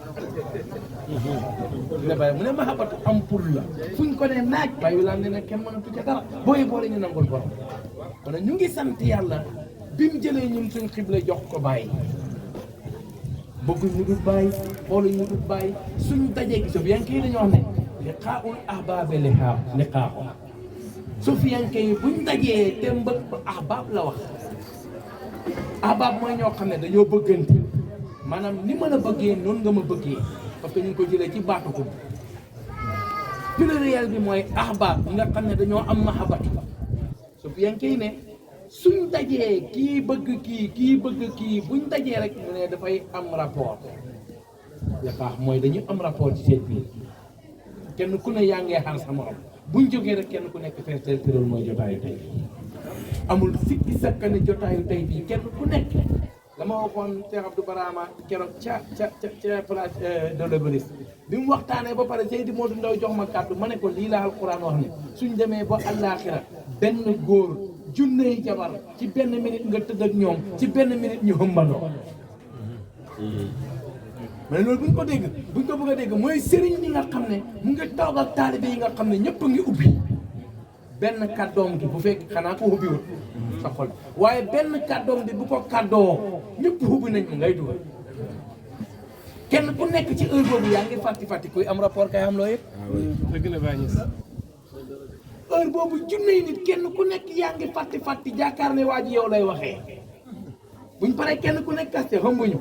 ne bàyyi mu ne mahabatu am pour la fuñ ko ne naaj bàyyi bi laa nee na kenn mën a tucca dara booy boole ñu nangul borom kon ñu ngi sant yàlla bi mu jëlee ñun suñ xible jox ko bàyyi bëgguñ ñu dul bàyyi xooluñ ñu dul bàyyi suñ dajee gisoo yanke yi dañoo wax ne liqaa'ul ahbaabi liqaa'u sufiyanke yi buñ dajee te mbëgg ahbaab la wax ahbaab mooy ñoo xam ne dañoo bëggante maanaam ni ma la bëggee noonu nga ma bëggee parce que ñu ngi ko jëlee ci baatu ko pluriel bi mooy ahbaab ñi nga xam ne dañoo am mahabbatu sufiyanke yi ne suñ dajee kii bëgg kii bëgg kii buñ dajee rek mu ne dafay am rapport liqaa mooy dañu am rapport ci seen biir kenn ku ne yaa ngee xaar sa morom buñ jógee rek kenn ku nekk fees del tëral mooy jotaayu tey amul sikki sakka ne jotaayu tey bii kenn ku nekk la ma waxoon Cheikh Abdou Barama keroog ca place de l'Obélisque bi mu waxtaanee ba pare Seydi Modou Ndaw jox ma kàddu ma ne ko lii la alquran wax ne suñ demee ba àllaaxira benn góor junney jabar ci benn minute nga tëdd ak ñoom ci benn minute ñu hëmbandoo mais loolu buñ ko dégg buñ ko bëgg a dégg mooy sëriñ ñi nga xam ne mu ngi toog ak taalibe yi nga xam ne ñëpp a ngi ubbi benn kàddoom gi bu fekk xanaa ko ubbiwul sa xol waaye benn kàddoom bi bu ko kàddoo ñëpp ubbi nañ mu ngay dugal kenn ku nekk ci heure boobu yaa ngi fàtti kuy am rapport kay am loo yëpp dëgg la bàyyi heure boobu junne nit kenn ku nekk yaa ngi fàtti jaakaar ne waa ji yow lay waxee buñ paree kenn ku nekk kaste xambuñu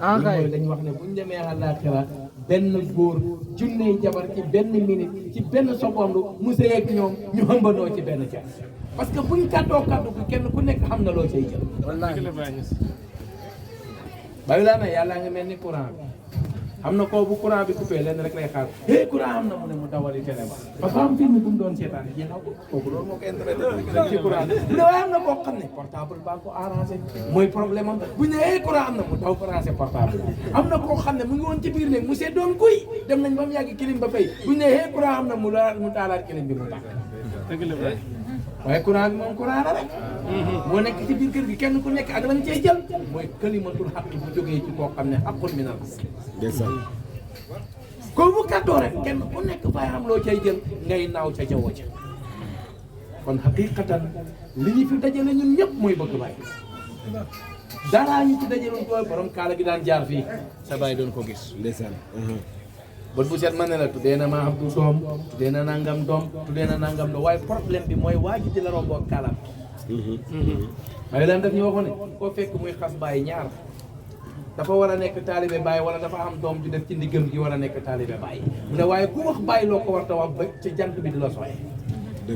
mooy dañ wax ne buñ demee àllaaxira benn góor junne jabar ci benn minute ci benn seconde mu sëy ak ñoom ñu xëmbandoo ci benn ca parce que buñ kàddoo kàddu ko kenn ku nekk xam na loo cay jël bàyyi laa ne yàllaa ngi mel ni courant bi xam na ko bu courant bi coupé lenn rek lay xaar courant am na mu ne mu dawali télé ba parce que am film bu mu doon seetaan jeexaw ko kooku loolu moo ko intéressé ci courant bu ne waaye am na koo xam ne portable baa ko arrangé mooy problème am bu ñu ne courant am na mu daw branché portable am na koo xam ne mu ngi woon ci biir néeg mu seddoon kuy dem nañ ba mu yàgg clim ba fay bu ñu ne courant am na mu taalaat clim bi mu tàkk waaye courant bi moom courant la rek moo nekk ci biir kër gi kenn ku nekk ak lañ cey jël mooy kalimatul xaq bu jógee ci koo xam ne xaqul minal ko bu kàddoo rek kenn ku nekk fay xam loo cay jël ngay naaw ca jaww ca kon xaqiqatan li ñu fi dajale ñun ñëpp mooy bëgg bàyyi dara ñu ci dajaloon ko borom kaala gi daan jaar fii sa bàyyi doon ko gis ndeysaan bët bu set ma ne la tuddee na ma Abdou doom tuddee na nangam doom tuddee na nangam doom waaye problème bi mooy waa ji di la romboo kaalaam waaye lan daf ñu waxoon ne koo fekk muy xas bàyyi ñaar dafa war a nekk taalibe bàyyi wala dafa am doom ju def ci ndiggam gi war a nekk taalibe bàyyi mu ne waaye ku wax bàyyi loo ko war ta wax ba ci jant bi di la sooyee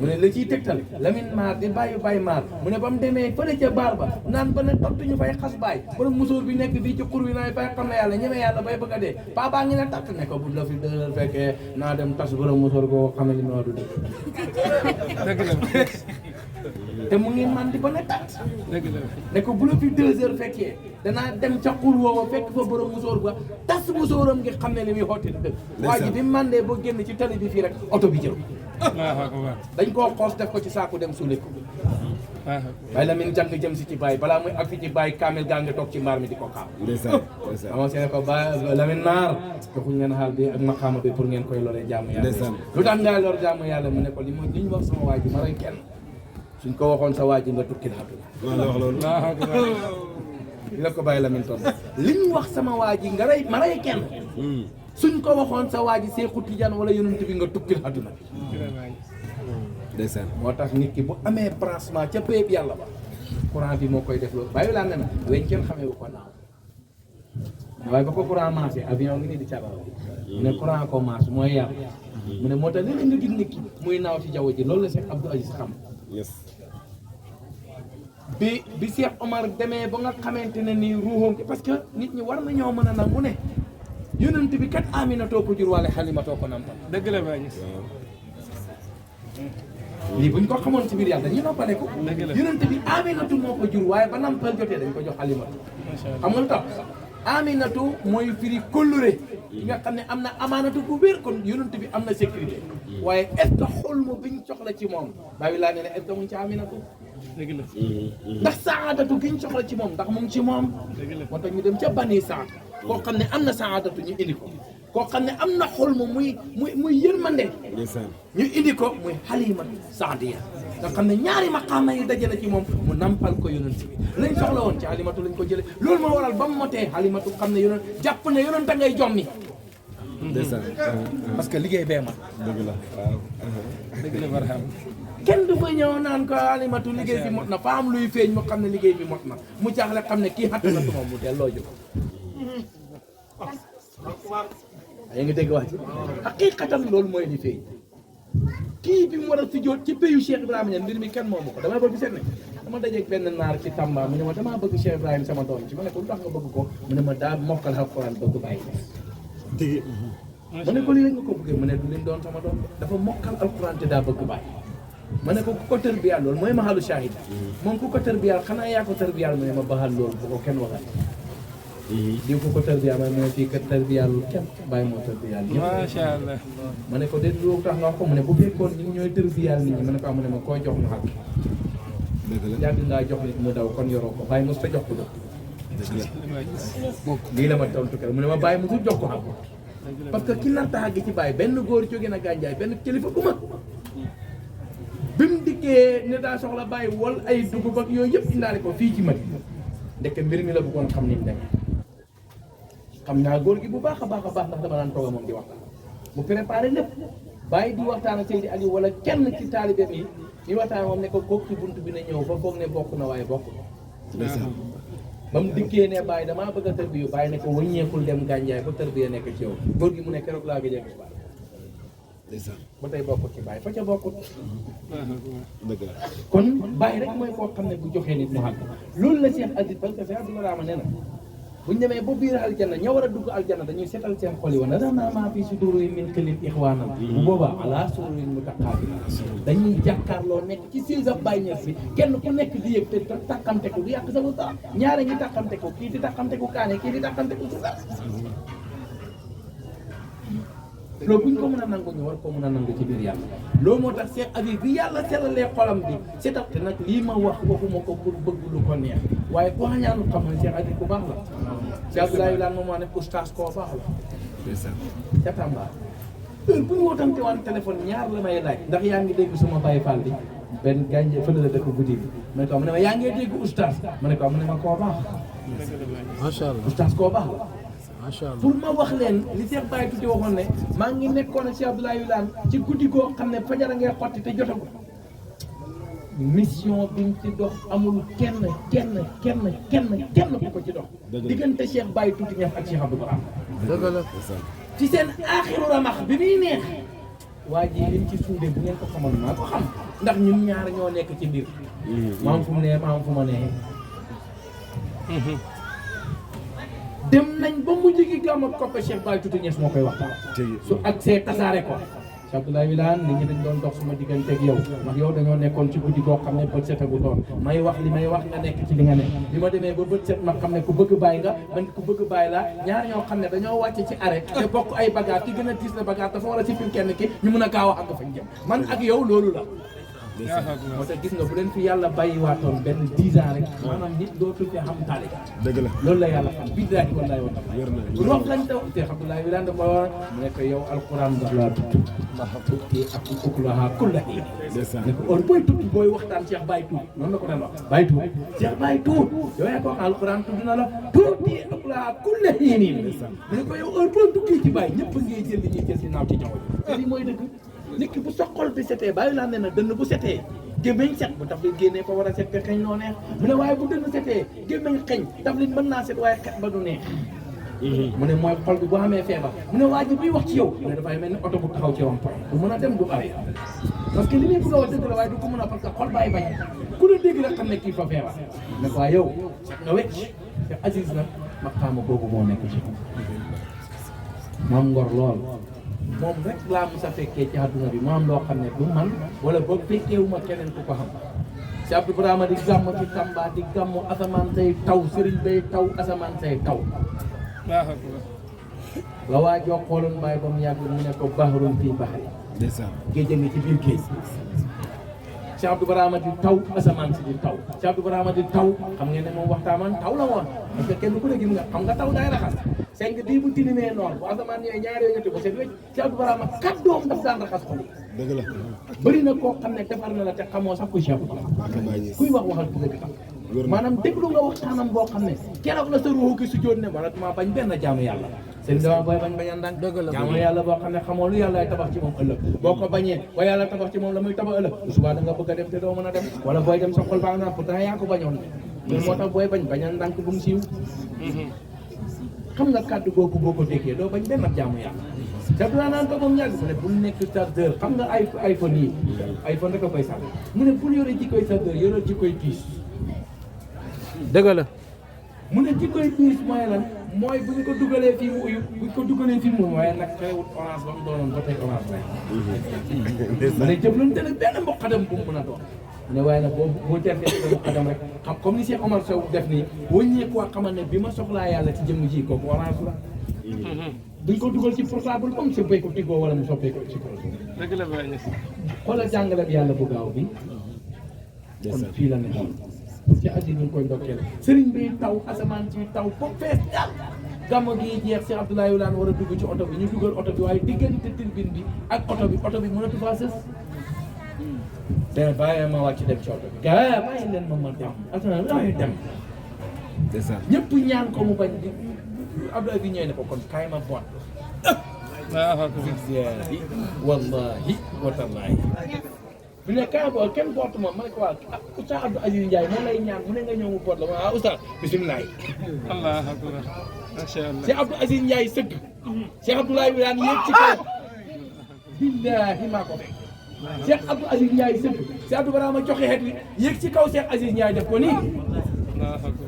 mu ne la ciy tegtal Lamine Maar di bàyyi Maar mu ne ba mu demee fële ca baar ba naan ba ne tott ñu fay xas bàyyi borom musóor bi nekk fii ci xur wi naa fay xam ne yàlla ñeme yàlla bay bëgg a dee paa baa ngi ne tatt ne ko bu la fi dëral fekkee naa dem tas borom musóor koo xam ne li noo du dëgg te mu ngi man di ba ne tat ne ko bu la fi 2 heures fekkee danaa dem ca xur woowa fekk fa borom musóor ba tas musóoram ngi xam ne li muy xotti dëgg waa ji bi mandee boo génn ci tali bi fii rek oto bi jël dañ koo xoos def ko ci saaku dem suule ko waaye la min jàng jëm si ci bàyyi balaa muy ak fi ci bàyyi kaamel gaa ngi toog ci mbaar mi di ko xaam ama see ne ko ba Lamine Naar joxuñ ngeen xaal bi ak maqaama bi pour ngeen koy loree jaamu yàlla lu tax ngay lor jaamu yàlla mu ne ko li ñu wax sama waa ji ma rey kenn suñ ko waxoon sa waa ji nga tukki àdduna li la ko bàyyi Lamine toon li ñu wax sama waa ji nga rey ma rey kenn suñ ko waxoon sa waa ji Seexu Tijaan wala yonent bi nga tukkil àdduna ndeysaan moo tax nit ki bu amee branchement ca péeb yàlla ba courant bi moo koy def loolu bàyyi laa ne na weñ kenn xamee bu ko naaw waaye ba ko courant marché avion ngi nii di caral mu ne courant ko marché mooy yàlla mu ne moo tax léeg-léeg nga gis nit ki muy naaw ci jaww ji loolu la Cheikh Abdou Aziz xam bi Cheikh Omar demee ba nga xamante ne nii ruuxam parce que nit ñi war nañoo mën a nangu ne yonent bi kat Aminatoo ko jur wala Xalimatoo ko nampal. dëgg la Baye Niass. lii buñ ko xamoon ci biir yàlla dañuy noppale ko. dëgg la yonent bi Aminatu moo ko jur waaye ba nampal jotee dañ ko jox Xalimatu. xam nga lu tax Aminatu mooy firi kóllëre yi nga xam ne am na amaanatu bu wér kon yonent bi am na sécurité waaye est-ce que xolmu biñ soxla ci moom bàyyi laa ne ne est-ce que mu ngi ci Aminatu. dëgg la. ndax saadatu giñ soxla ci moom ndax mu ngi ci moom. moo tax ñu dem ca bani saad koo xam ne am na saadatu ñu indi ko koo xam ne am na xolmu muy yërmande ñu indi ko muy Halima Saadiya nga xam ne ñaari maqaama yi dajale ci moom mu nampal ko yonent bi lañ soxla woon ci Halimatu lañ ko jële loolu moo waral ba mu motee Halimatu xam ne yonent jàpp ne yonent a ngay jommi parce que liggéey bee ma dëgg la waaw. dëgg la Barham. kenn du fa ñëw naan ko Halimatu liggéey bi mot na fa am luy feeñ mu xam ne liggéey bi mot na mu jaaxle xam ne kii xattu na moom mu delloo jóg yaa ngi dégg wax ci haqiqatan loolu mooy li feeñ kii bi mu war a sujjóot ci béyu Cheikh Ibrahima ñen mbir mi kenn moomu ko damay bëgg seet ne dama dajeeg benn naar ci Tamba mu ne ma damaa bëgg Cheikh Ibrahima sama doom ci ma ne ko lu tax nga bëgg ko mu ne ma daa mokkal alquran bëgg bàyyi ma ne ko lii la nga ko bëggee mu ne du leen doon sama doom dafa mokkal alquran te daa bëgg bàyyi ma ne ko ku ko tërbiyaal loolu mooy mahalu shahid moom ku ko tërbiyaal xanaa yaa ko tërbiyaal mu ne ma baxal loolu bu ko kenn waxal di ko tërbiyaal ma ne fii kat tërbiyaalul kenn bàyyi moo tërbiyaal ñëpp macha allah. ma ne ko de loolu tax nga wax ko mu ne bu fekkoon ñi ñooy tërbiyaal nit ñi ma ne ko mu ne ma koy jox mu xaq yàgg ngaa jox nit mu daw kon yoroo ko bàyyi mos ta jox ko do lii la ma tontu kër mu ne ma bàyyi mosul jox ko xaq parce que ki nar taxa gi ci bàyyi benn góor jóge na gànjaay benn kilifa bu mag bi mu dikkee ne daa soxla bàyyi wol ay dugub ak yooyu yëpp indaale ko fii ci mag ndeke mbir mi la bëggoon xam ni mu demee xam naa góor gi bu baax a baax ndax dama daan toog a moom di waxtaan mu préparé lépp bàyyi di waxtaan ak Seydi Aliou wala kenn ci taalibeem yi di waxtaan moom ne ko kooku ci buntu bi ne ñëw fa foog ne bokk na waaye bokk ba mu dikkee ne bàyyi damaa bëgg a tërbiyu bàyyi ne ko wëññeekul dem gànjaay ba tërbiya nekk ci yow góor gi mu ne keroog laa gëjee ko bàyyi ba tey bokkut ci bàyyi fa ca bokkut dëgg la. kon bàyyi rek mooy koo xam ne bu joxee nit mu xàgg loolu la Cheikh Aziz parce que Cheikh Abdoulaye Rama nee na bu ñu demee ba biir aljanna ña war a dugg aljanna dañuy seetal seen xol yi wa nazaa'naa maa fii suduurihim min ghillin ixwaanan bu boobaa alaa sururin mutaqaabiliin dañuy jàkkaarloo nekk ci siis ab Baay Ñas bi kenn ku nekk di yëg te tàqamte ko du yàq sa dara ñaare ñi tàqamte ko kii di tàqamte ko kaane kii di tàqamte ko suukar loolu bu ñu ko mën a nangu ñu war ko mën a nangu ci biir yàlla loolu moo tax Cheikh Aziz bi yàlla sellalee xolam bi seetal te nag lii ma wax waxuma ko pour bëgg lu ko neex waaye ku xañaanu xam ne Cheikh Aziz ku baax la Cheikh Abdoulaye Wilane moom moo ne oustaz koo baax la ca Tamba heure bu ñu wootante waan téléphone ñaar la may laaj ndax yaa ngi dégg suma Baye Fall bi benn gàncax fële la dëkk guddi bi ma ne ko am ne ma yaa ngi dégg oustaz ma ne ko am ne ma koo baax macha allah oustaz koo baax la macha allah. pour ma wax leen li Cheikh Baye Tuuti waxoon ne maa ngi nekkoon ak Cheikh Abdoulaye Wilane ci guddi goo xam ne fajara ngay xotti te jotagul mission biñ ci dox amul kenn ku ko ci dox diggante Cheikh Baye Tuuti ñaf ak Cheikh Abdou Barham dëgg la. ci seen aaxiru ramax bi muy neex waa ji liñ ci suude bu ngeen ko xamal maa ko xam ndax ñun ñaar ñoo nekk ci mbir maam fu mu ne maam fu ma nee dem nañ ba mujj gi gàmm ak koppe Cheikh Baye Tuuti Ñas moo koy waxtaan su ak see tasaare ko Cheikh Abdoulaye Wilane nit ñi dañ doon dox suma diggante ak yow ndax yow dañoo nekkoon ci guddi goo xam ne bët set agu doon may wax li may wax nga nekk ci li nga ne bi ma demee ba bët set ma xam ne ku bëgg bàyyi nga man ku bëgg bàyyi la ñaar ñoo xam ne dañoo wàcce ci arrêt te bokk ay bagage ki gën a tiis la bagage dafa war a sippil kenn ki ñu mun a gaaw a àgg fañ jëm man ak yow loolu la moo tax gis nga bu leen fi yàlla bàyyi waatoon benn 10 ans rek maanaam nit dootu fi xam taalibe dëgg la. loolu la yàlla xam billaahi wallaahi wa taala wér na. rox lañ taw te Abdoulaye Wilane dafa wax mu ne ko yow alquran daf laa tukki ak ukulaha kulla hiin ne ko heure booy tukki booy waxtaan Cheikh Baye Tuut noonu la ko daan wax Baye Tuut Cheikh Baye Tuut yow yaa ko wax alquran tudd na la tuuti ukulaha kulla hiin mu ne ko yow heure booy tukki ci Baye ñëpp ngay jël li ñuy jël si naaw ci jaww ji lii mooy dëgg nit ki bu soxol bi setee Baye Wilane ne na dënn bu setee gémmeñ set bu taf li génnee fa war a set te xeeñ noo neex mu ne waaye bu dënn setee gémmeñ xeeñ taf li mën naa set waaye xet ba du neex mu ne mooy xol bi boo xamee feebar mu ne waa ji buy wax ci yow mu ne dafay mel ni oto bu taxaw ci rond-point du mën a dem du arrière parce que li muy bëgg a wax dëgg la waaye du ko mën a parce que xol bàyyi bañ ku la dégg rek xam ne kii fa feebar ne ko yow nga wecc te Aziz nag maqaama boobu moo nekk ci moom ngor lool moom rek laa mos a fekkee ci àdduna bi mu am loo xam ne du man wala boog fekkeewuma keneen ku ko xam si Abdou Brahma di gàmm ci Tamba di gàmm asamaan say taw sëriñ bay taw asamaan say taw la waa joo xooloon bàyyi ba mu yàgg mu ne ko bahrun fii bahri géej a ngi ci biir géej Cheikh Abdou Brahma di taw asamaan si di taw Cheikh Abdou Brahma di taw xam ngeen ne moom waxtaaman taw la woon parce que kenn ku ne gis nga xam nga taw day raxas seng bii bu tilimee noonu bu asamaan ñooy ñaari yoo ñetti ba seet wécc Cheikh Abdou Brahma kàddoom daf daan raxas xol dëgg la bëri na koo xam ne defar na la te xamoo sax ku Cheikh Abdou Brahma kuy wax waxal ku dëgg tax maanaam déglu nga waxtaanam boo xam ne keroog la sa ruuxu gi su jóot ne wala dama bañ benn jaamu yàlla sëñ dama booy bañ bañan daan jaamu yàlla boo xam ne xamoo lu yàlla tabax ci moom ëllëg boo ko bañee ba yàlla tabax ci moom la muy tabax ëllëg bu subaa da nga bëgg a dem te doo mën a dem wala booy dem sa xol baa nga naan pourtant yaa ko bañoon loolu moo tax booy bañ bañan ndànk bu mu siiw xam nga kàddu googu boo ko déggee doo bañ benn jaamu yàlla te dinaa naan ko moom ñàgg mu ne bul nekk chargeur xam nga iPhone yi iPhone rek a koy sàmm mu ne bul yore jikkoy chargeur yore jikkoy piis dëgg la mu ne jikkoy piis mooy lan mooy bu ñu ko dugalee fii mu uyu bu ñu ko dugalee fii mu waaye nag xewut orange ba mu doonoon ba tey orange lay mu ne jëflante nag benn mboqadam bu mu mën a doon ne waaye nag boo tertee sa mboqadam rek xam comme ni Cheikh Omar Sow def nii wëññee koo xamal ne bi ma soxlaa yàlla ci jëmm ji kooku orange la duñ ko dugal ci portable comme si béy ko tiggoo wala mu soppee ko ci projet dëgg la Baye Niass xoolal jàngale bi yàlla bu gaaw bi kon fii la ne daal ci Aziz ñu ngi koy ndokkeel sëriñ bi taw asamaan ci taw ba fees daal gàmmu gi jeex si Abdoulaye Wilane war a dugg ci oto bi ñu dugal oto bi waaye diggante turbine bi ak oto bi mënatu faa sës te bàyyi ma wàcc dem ci oto bi gars bàyyi leen ma dem asana bàyyi dem ñëpp ñaan ko mu bañ di Abdoulaye bi ñëwee ne ko kon kaay ma boot wallahi wa tallahi bu ne kaay boot kenn bootu ma ne ko waa Oustaz Abdou Aziz Ndiaye moo lay ñaan mu ne nga ñëw mu boot la ma Oustaz bisimilah Allahu akbar masha Allah Cheikh Abdou Aziz Ndiaye sëgg Cheikh Abdoulaye bi daan yéeg ci kaw billahi maa ko fekk Cheikh Abdou Aziz Ndiaye sëgg Cheikh Abdou Brahma joxe xeet wi yéeg ci kaw Cheikh Aziz Ndiaye def ko nii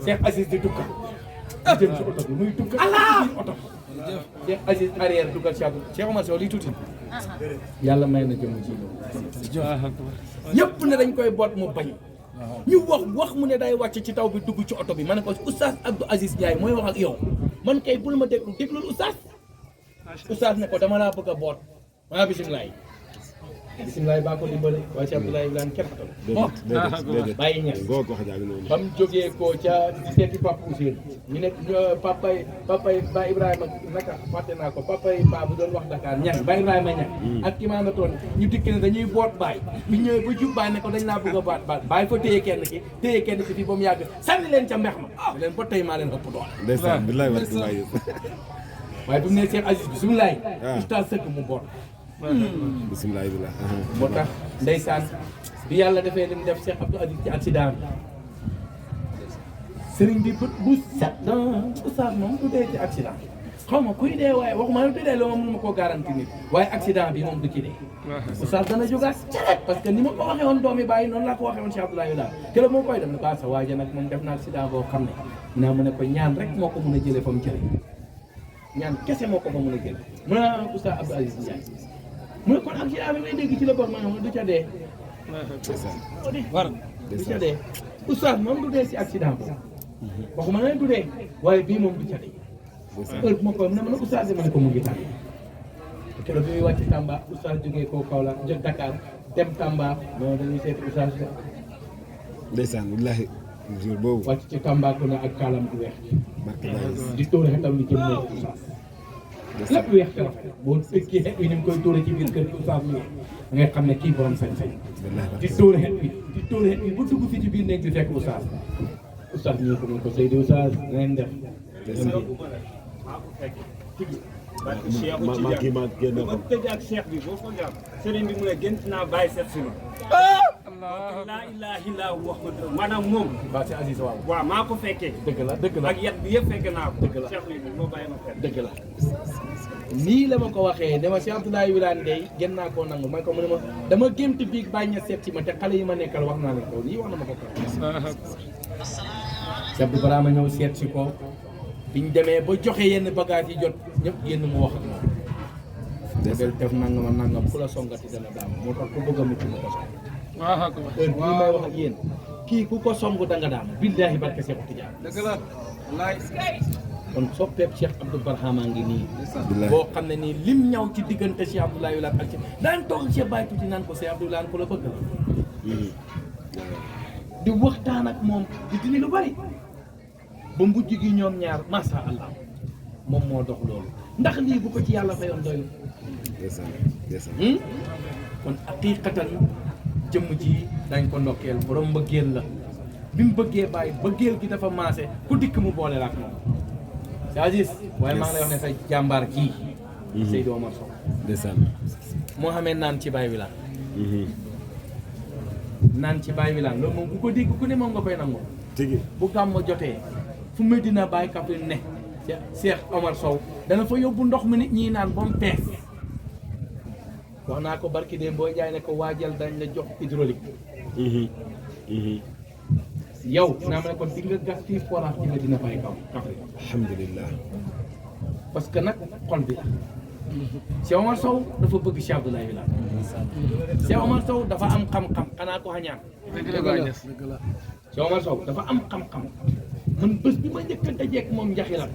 Cheikh Aziz di dukka di dem ci oto bi muy dukka ci oto Cheikh Aziz arrière duggal Cheikh Omar Sow lii tuuti yàlla may na jëmm ci yëpp ne dañ koy boot mu bañ ñu wax mu ne day wàcc ci taw bi dugg ci oto bi ma ne ko Oustaz Abdou Aziz Ndiaye mooy wax ak yow man kay bul ma déglul Oustaz ne ko dama laa bëgg a boot maa bisimilah baa ko dimbale waaye si Abdoulaye Wilane kenn xatal bàyyi ñes ba mu jógee ko ca di seeti Papa Ousseynou ñu nekk papay Ba Ibrahima naka fàtte naa ko papay Ba bu doon wax Dakar ñax Ba Ibrahima ñax ak ki maa nga toon ñu dikk ne dañuy boot baay bi ñëwee ba jub baay ne ko dañ laa bëgg a baat baay fa téye kenn ki fii ba mu yàgg sànni leen ca mbex ma leen ba tey maa leen ëpp doole waaye bi mu ne Cheikh Aziz bisimilah Oustaz sëkk mu boot bisimilah moo tax ndeysaan bi yàlla defee li mu def Cheikh Abdou Aziz ci accident bi sëriñ bi bët bu set Oustaz moom du dee ci accident xaw ma kuy dee waaye waxuma ne du dee loo ma mënuma koo garanti nit waaye accident bi moom du ci dee Oustaz dana jógaat parce que ni ma ko waxee woon doomi bàyyi noonu laa ko waxee woon Cheikh Abdoulaye Wilane keroog moo koy dem ne ko sa waaja nag moom def na accident boo xam ne naa mu ne ko ñaan rek moo ko mën a jëlee fa mu jëlee ñaan kese moo ko fa mën a jëlee mu ne Oustaz Abdou Aziz Ndiaye mu ne kon accident bi ngay dégg ci la bor maanaam du ca dee du ca dee Oustaz moom du dee si accident boobu waxuma ne du dee waaye bii moom du ca dee heure bu ma ko ne ma ne Oustaz ma ne ko mu ngi tànn keroog bi muy wàcc Tamba Oustaz jógee koo Kaolack jot Dakar dem Tamba non dañuy seeti Oustaz ndeysaan wallahi jour boobu wàcc ci Tamba ku ne ak kaalam bu weex di tóor xetam li jëm nekk Oustaz lépp weex te rafet boo dëkkee xet wi ni mu koy tóore ci biir kër gi Oustaz mi da ngay xam ne kii borom sañ-sañ di tóore xet wi bu dugg fi ci biir néeg bi fekk Oustaz ñu ko mën ko Seydi Oustaz na ngeen def ma kii ma génn ko tëj ak cheikh bi boo ko jàpp sëriñ bi mu ne gën naa bàyyi seet si ma laa ilaaha illa wax ko maanaam moom waa si Aziz waaw maa ko fekkee dëgg la ak yat bi yëpp fekk naa ko dëgg la cheikh bi moo bàyyi ma fekk dëgg la nii la ma ko waxee dama Cheikh Abdoulaye Wilane dey gën naa koo nangu man ko mu ne ma dama gént biig bàyyi ña seet si ma te xale yi ma nekkal wax naa leen ko nii wax na ma ko Cheikh Abdou Barama ñëw seet si ko biñ demee ba joxe yenn bagage yi jot ñëpp génn mu wax ak moom def nangam ak nangam ku la songati dana daam moo tax ku bëgg a mucc ma ko song heure bii may wax ak yéen kii ku ko song da nga daam billaahi barke Cheikh Tidiane dëgg la wallaay kon soppeeb Cheikh Abdou Barhama ngi nii boo xam ne nii lim ñaw ci diggante Cheikh Abdoulaye Wilane ak ci daan toog Cheikh Baye tuuti naan ko Cheikh Abdoulaye Wilane ku la bëgg la di waxtaan ak moom di dindi lu bari ba mujj gi ñoom ñaar masha Allah moom moo dox loolu ndax lii bu ko ci yàlla fayoon doyul kon haqiqatan jëmm ji dañ ko ndokkeel borom mbëggeel la bi mu bëggee bàyyi bëggeel gi dafa maase ku dikk mu boole la ak moom Aziz waaye maa ngi lay wax ne sa jàmbaar ji Seydou Omar Sow moo xamee naan ci Baye Wilane naan ci Baye Wilane loolu moom bu ko dégg ku ne moom nga koy nangoo bu gàmmu jotee fu Medina Baye Kaffrine ne Cheikh Omar Sow dana fa yóbbu ndox mi nit ñi naan ba mu pees wax naa ko barki de boo jaay ne ko waajal dañ la jox hydraulique yow naa ma ne kon di nga gas fii forage ci Medina Baye Kaffrine alhamdulillah parce que nag xol bi la Cheikh Omar Sow dafa bëgg Cheikh Abdoulaye Wilane Cheikh Omar Sow dafa am xam-xam xanaa ko xañaan Cheikh Omar Sow dafa am xam-xam man bés bi ma njëkk a dajeek moom njaxilam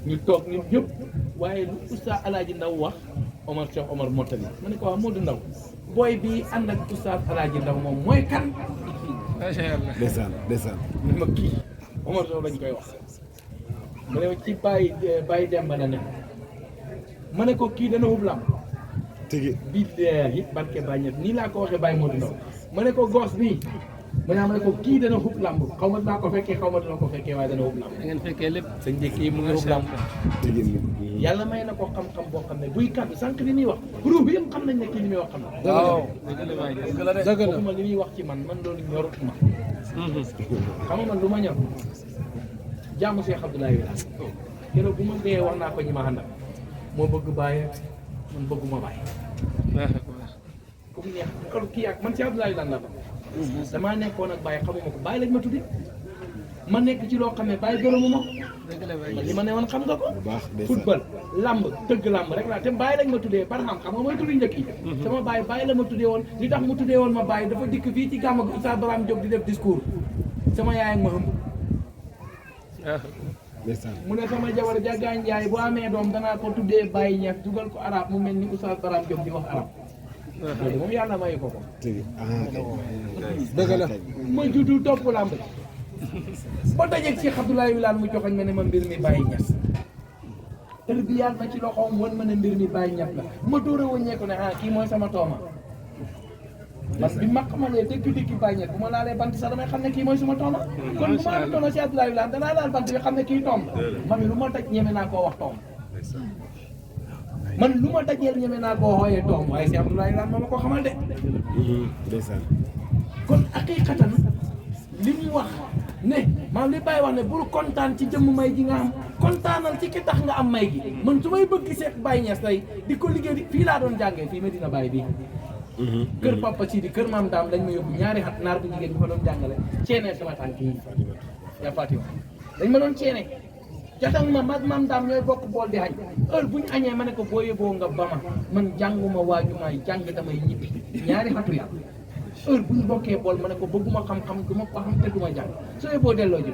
ñu toog ñun ñëpp waaye lu Oustaz Alaaji Ndaw wax Omar Cheikh Omar mottali ma ne ko wax Modou Ndaw booy bi ànd ak Oustaz Alaaji Ndaw moom mooy kan ndeysaan ne ma kii Omar Sow lañ koy wax mu ne ci Baye Demba la ne ma ne ko kii dana hub lam billaahi barke Baye ñett nii laa ko waxee Baye Modou Ndaw ma ne ko gos bi ma ne ko kii dana hub lamb xaw ma dinaa ko fekkee xaw ma dina ko fekkee waaye dana hub lamb da ngeen fekkee lépp sa njëkk yi mu ngi hub lamb yàlla may na ko xam-xam boo xam ne buy kàddu sànq li muy wax ruux bi yëpp xam nañ ne kii li muy wax xam na waaw waxuma li muy wax ci man loolu ñorut ma xam nga man lu ma ñor jaamu Cheikh Abdoulaye Wilane keroog bu ma dee wax naa ko ñi ma àndal moo bëgg bàyyi man bëgguma bàyyi comme neex kon kii ak man Cheikh Abdoulaye Wilane la ba damaa nekkoon ak bàyyi xamuma ko bàyyi lañ ma tuddi ma nekk ci loo xam ne bàyyi gërëmu ma man li ma ne woon xam nga ko football lamb tëgg lamb rek laa te bàyyi lañ ma tuddee Barham xam nga mooy tuddi njëkk yi sama bàyyi la ma tuddee woon li tax mu tuddee woon ma bàyyi dafa dikk fii ci gàmm ak Oustaz Barham Diop di def discours sama yaay ak ma hëmb mu ne sama jabar jagaañ yaay bu amee doom danaa ko tuddee bàyyi ñeef dugal ko arab mu mel ni Oustaz Barham Diop di wax arab loolu moom yàlla mayu ko dëgg la ma juddu topp lamb ba dajeeg Cheikh Abdoulaye Wilane mu joxoñ ma ne ma mbir mi bàyyi ñes tërbiyaat ma ci loxoom wan ma ne mbir mi bàyyi ñes la ma door a wëññeeku ne kii mooy sama tooma parce que bi ma xamalee dëkk bàyyi ñes bu ma laalee bant sax damay xam ne kii mooy sama tooma kon bu ma amee tooma Cheikh Abdoulaye Wilane danaa laal bant bi xam ne kii toom la man lu ma daj ñeme naa koo wax toom man lu ma dajeel ñeme naa koo xooyee toom waaye Cheikh Abdoulaye Wilane ma ko xamal de kon haqiqatan li mu wax ne maam li bàyyi wax ne bul kontaan ci jëmm may ji nga am kontaanal ci ki tax nga am may gi man su may bëgg Cheikh Baye Niass tey di ko liggéey di fii laa doon jàngee fii Medina Baye bii kër Papa Sidi kër maam Daam lañ ma yóbbu ñaari at naar bu jigéen bi fa doon jàngale ceene sama tànk yi yaa Fatima dañ ma doon ceene jatang ma mag maam Daam ñooy bokk bool di añ heure bu ñu añee ma ne ko boo yóbboo nga ba ma man jànguma waajumaay jàng damay ñibbi ñaari xatu ya heure bu ñu bokkee bool ma ne ko bëgguma xam-xam du ma ko xam te du ma jàng soo yóbboo delloo ji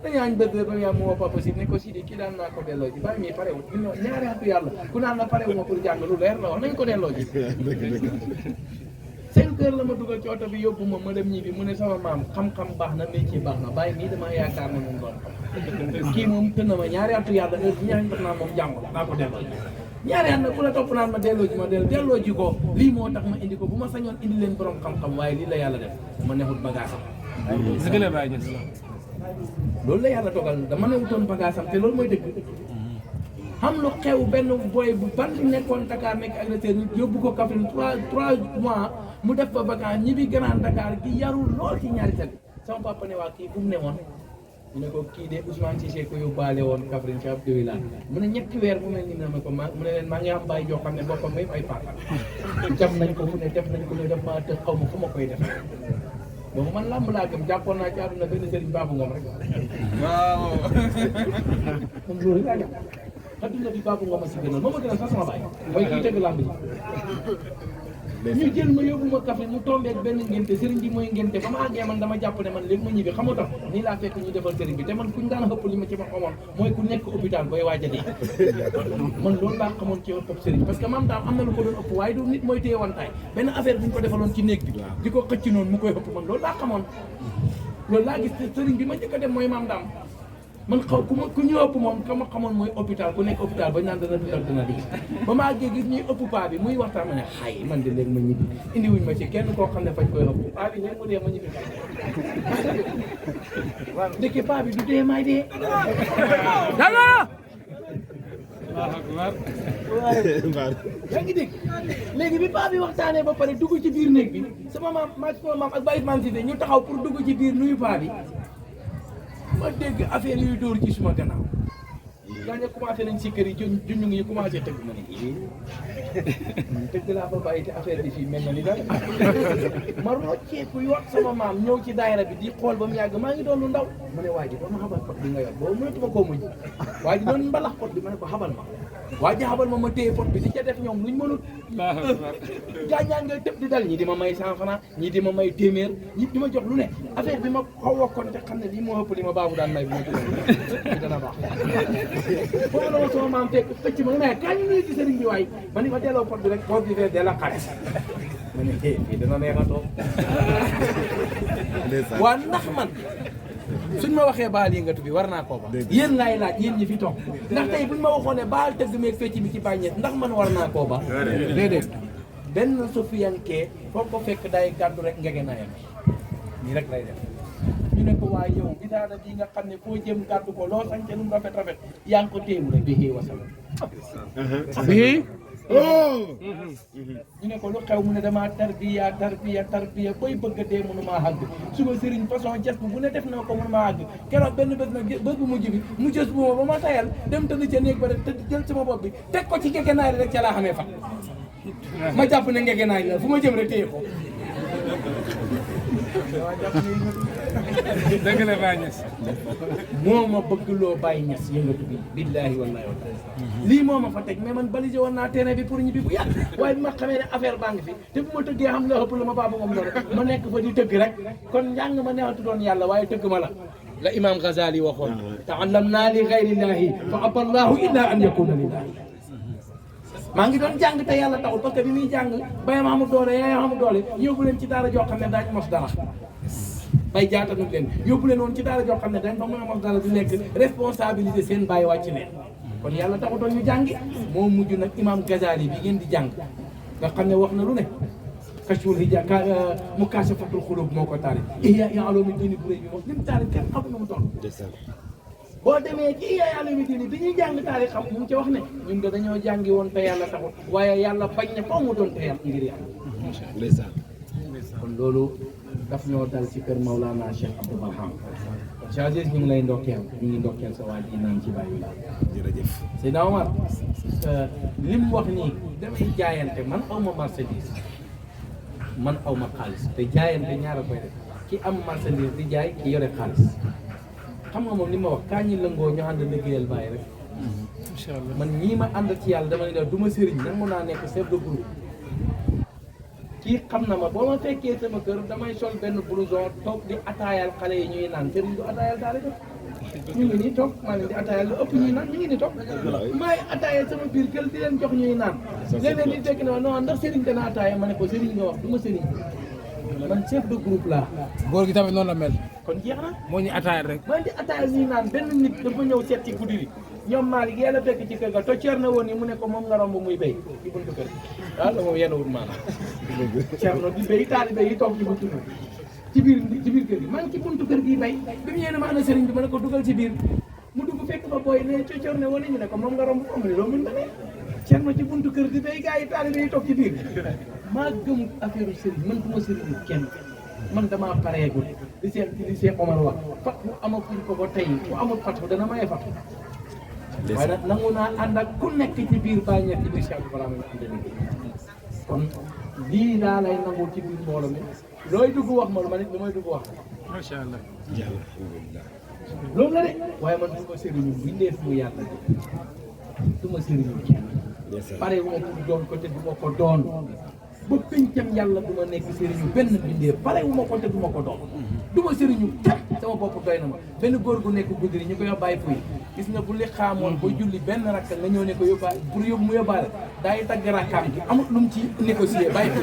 dañu añ bët ba yaa mu woo Papa Sidi ne ko Sidi kii daan naa ko delloo ji bàyyi mi parewul ñu ñaari xatu yàlla ku naan la parewuma pour jàng lu leer la wax nañ ko delloo ji 5 heures la ma dugal ci oto bi yóbbu ma dem ñibbi mu ne sama maam xam-xam baax na métier baax na bàyyi mii dama yaakaar na moom doon kii moom tën na ma ñaari atu yàlla heure bu ñaari def naa moom jàngul naa ko delloo ji ñaari at nag ku la topp naan ma delloo ji ma delloo ji ko lii moo tax ma indi ko bu ma sañoon indi leen borom xam-xam waaye lii la yàlla def ma nexut bagage am loolu la yàlla dogal dama newutoon bagage am te loolu mooy dëgg xam lu xew benn boy bu ban nekkoon Dakar nekk agresseur ñu yóbbu ko Kaffrine 3 mois mu def fa vacance ñibbi Grand Dakar gi yarul lool ci ñaari tali sama papa ne waa kii fu mu ne woon ñu ne ko kii de Ousmane Cissé ko yóbbaale woon Kaffrine ci Abdou Wilane mu ne ñetti weer mu mel ni ne ma ko mu ne leen maa ngi am bàyyi joo xam ne boppam may ay paaka jam nañ ko fu ne def nañ ko ne def maa tëj xaw ma fu ma koy def boobu man làmb laa gëm jàppoon naa ci àdduna benn sëriñ Babou Ngom rek waaw man loolu laa jàpp àdduna bi Babou Ngom a si gënal moo ma gënal sax sama baay mooy kii tëgg làmb ji ñu jël ma yóbbu ma Kaffrine mu tombé ak benn ngénte sëriñ bi mooy ngénte ba ma àggee man dama jàpp ne man léegi ma ñibbi xamoo tax nii laa fekk ñu defal sëriñ bi te man kuñ daan xëpp li ma ci ma xamoon mooy ku nekk hôpital booy waaj a dee man loolu laa xamoon ci ëpp sëriñ parce que maam daam am na lu ko doon ëpp waaye du nit mooy téye wantaay benn affaire bu ñu ko defaloon ci néeg bi di ko xëcc noonu mu koy ëpp man loolu laa xamoon loolu laa gis sëriñ bi ma njëkk a dem mooy maam daam man xaw ku ñu ëpp moom ka ma xamoon mooy hôpital ku nekk hôpital ba naan dana dundal dina di ba ma àggee gis ñuy ëpp paa bi muy waxtaan ma ne xay man de léegi ma ñibbi indi wuñ ma ci kenn koo xam ne fañ koy ëpp paa bi ñeen mu dee ma ñibbi ndeke paa bi du dee may dee dala yaa ngi dégg léegi bi paa bi waxtaanee ba pare dugg ci biir néeg bi sama maam ak Baye Ousmane Cissé ñu taxaw pour dugg ci biir nuyu paa bi ma dégg affaire yuy dóor ci suma gannaaw gaa ña commencé nañ si kër yi junñu ngi commencé tëgg ma ne tëgg laa fa bàyyi te affaire bi fii mel na ni daal ma rocceeku yor sama maam ñëw ci daayira bi di xool ba mu yàgg maa ngi doon lu ndaw mu ne waa ji ba ma xabal pot bi nga yor boobu mënatuma koo muñ waa ji doon mbalax pot bi ma ne ko xabal ma waa ji xabal ma téye pot bi di ca def ñoom luñ mënut gaañaa ngay tëb di dal ñi di ma may 100 francs ñi di ma may téeméer ñi di ma jox lu ne affaire bi ma xaw a kon te xam ne lii moo ëpp li ma baabu daan may bu ma tudd dana baax foofu la ma sama maam fekk fëcc ma ne kañ ñu ci sëriñ bi waay ma ni ma delloo pot bi rek pot bi fee della xare ma ne fii dina neexatoo waa ndax man suñ ma waxee baal yëngatu bi war naa koo ba yéen laay laaj yéen ñi fi toog ndax tey buñ ma waxoon ne baal tëgg meeg fecc bi ci bàññeet ndax man war naa koo ba déedéet benn sofiyankee foo ko fekk day gàddu rek ngege naayam nii rek lay def ñu ne ko waaye yow bisaada bii nga xam ne foo jëm gàddu ko loo sañ ca num rafet rafet yaa ngi ko téemu rek bi wasal bi ñu ne ko lu xew mu ne damaa tarbiya boy bëgg a dee mënumaa àgg suba sëriñ façon jas bu ne def na ko mënumaa àgg keroog benn bés nag bés bu mujj bi mu jës bu ma ba ma tayal dem tëdd ca néeg ba rek tëdd jël sama bopp bi teg ko ci ngegenaay rek ca laa xamee fa ma jàpp ne ngegenaay la fu ma jëm rek téye ko dëgg la Baye Niass moo ma bëgg loo Baye Niass yëngatu bi billaahi wallaahi wa taala lii moo ma fa teg mais man balisé woon naa terrain bi pour ñibbi bu yàgg waaye bi ma xamee ne affaire baa ngi fi te bu ma tëggee xam la ëpp la ma Babou Ngom doon ma nekk fa di tëgg rek kon njàng ma neexatu doon yàlla waaye tëgg ma la imam Ghazali waxoon ta'allamna li ghayrillahi fa aba Allahu illa an yakuna lillahi maa ngi doon jàng te yàlla taxul parce que bi muy jàng bayam amul doole yaayam amul doole yóbbu leen ci daara joo xam ne daañu mos dara bay jaatanut leen yóbbu leen woon ci daara joo xam ne dañ fa mën a mos dara du nekk responsabilité seen bàyyi wàcc leen kon yàlla taxutoon ñu jàngi moo mujj nag imam Ghazali bi ngeen di jàng nga xam ne wax na lu ne kashful hijab mukashafatul xulub moo ko taarif ihya ulumi diini bu rëy bi moom lim taarif kenn xamul nu mu toll boo demee ci ihya ulumi diini bi ñuy jàng taarif xam mu ngi ci wax ne ñun de dañoo jàngi woon te yàlla taxul waaye yàlla bañ ne foo mu doon te yàlla ngir yàlla kon loolu daf ñoo dal ci kër Maulana Cheikh Abdou Barham Cheikh Aziz ñu ngi lay ndokkeel ñu ngi ndokkeel sa waa ji naan ci bàyyi la jërëjëf Seydina Omar li mu wax nii damay jaayante man aw ma marchandise man aw ma xaalis te jaayante ñaara koy def ki am marchandise di jaay ki yore xaalis xam nga moom li ma wax kaa ñi lëngoo ñu ànd liggéeyal bàyyi rek incha allah man ñii ma ànd ci yàlla dama ne la du ma sëriñ nag mun naa nekk chef de groupe kii xam na ma boo ma fekkee sama kër damay sol benn blouson toog di ataayal xale yi ñuy naan sëriñ du ataayal taale def ñu ngi nii toog maa leen di ataayal lu ëpp ñuy naan ñu ngi nii toog maay ataayal sama biir kër di leen jox ñuy naan léeg-léeg ni fekk ne ma non ndax sëriñ dana ataaya ma ne ko sëriñ nga wax du ma sëriñ man chef de groupe laa góor gi tamit noonu la mel kon jeex na moo ñu ataayal rek man di ataayal ñuy naan benn nit dafa ñëw seet ci guddi gi ñoom Malick yàlla fekk ci kër ga tocceer na woon ni mu ne ko moom nga romb muy béy ci buntu kër waaw la moom yenn wut maanaam Thierno di béy taalibe yi toog ci buntu kër ci biir kër gi maa ngi ci buntu kër gi béy bi mu ñëwee ne ma ana sëriñ bi ma ne ko dugal ci biir mu dugg fekk fa booy ne cocceer ne woon ñu ne ko moom nga romb ko mu ne loolu mën na ne Thierno ci buntu kër gi béy gars yi taalibe yi toog ci biir maa gëm affaire sëriñ man du ma sëriñ kenn man damaa pareegul li Cheikh Omar wax fat bu amaguñ ko ba tey ku amul fat dana maye fat waaye nag nangu naa ànd ak ku nekk ci biir bàyyi ñett ci biir Cheikh Ibrahima ñu ànd liggéey kon lii laa lay nangu ci biir mbooloo mi looy dugg wax ma lu ma nit lu may dugg wax macha allah. loolu la de waaye man du ma sëriñu bindeef mu yàlla de du ma sëriñu kenn pare wu ma pour doon ko te du ma ko doon ba pencam yàlla du ma nekk sëriñu benn bindeef pare wu ma ko te du ma ko doon du ma sëriñu kenn sama bopp doy na ma benn góor gu nekk guddi ñu ko yóbbaay fuy gis nga bu li xaamoon ba julli benn rakka nga ñëw ne ko yóbbaale pour yóbbu mu yóbbaale daay dagg rakkaam gi amul lu mu ci négocier bàyyi ko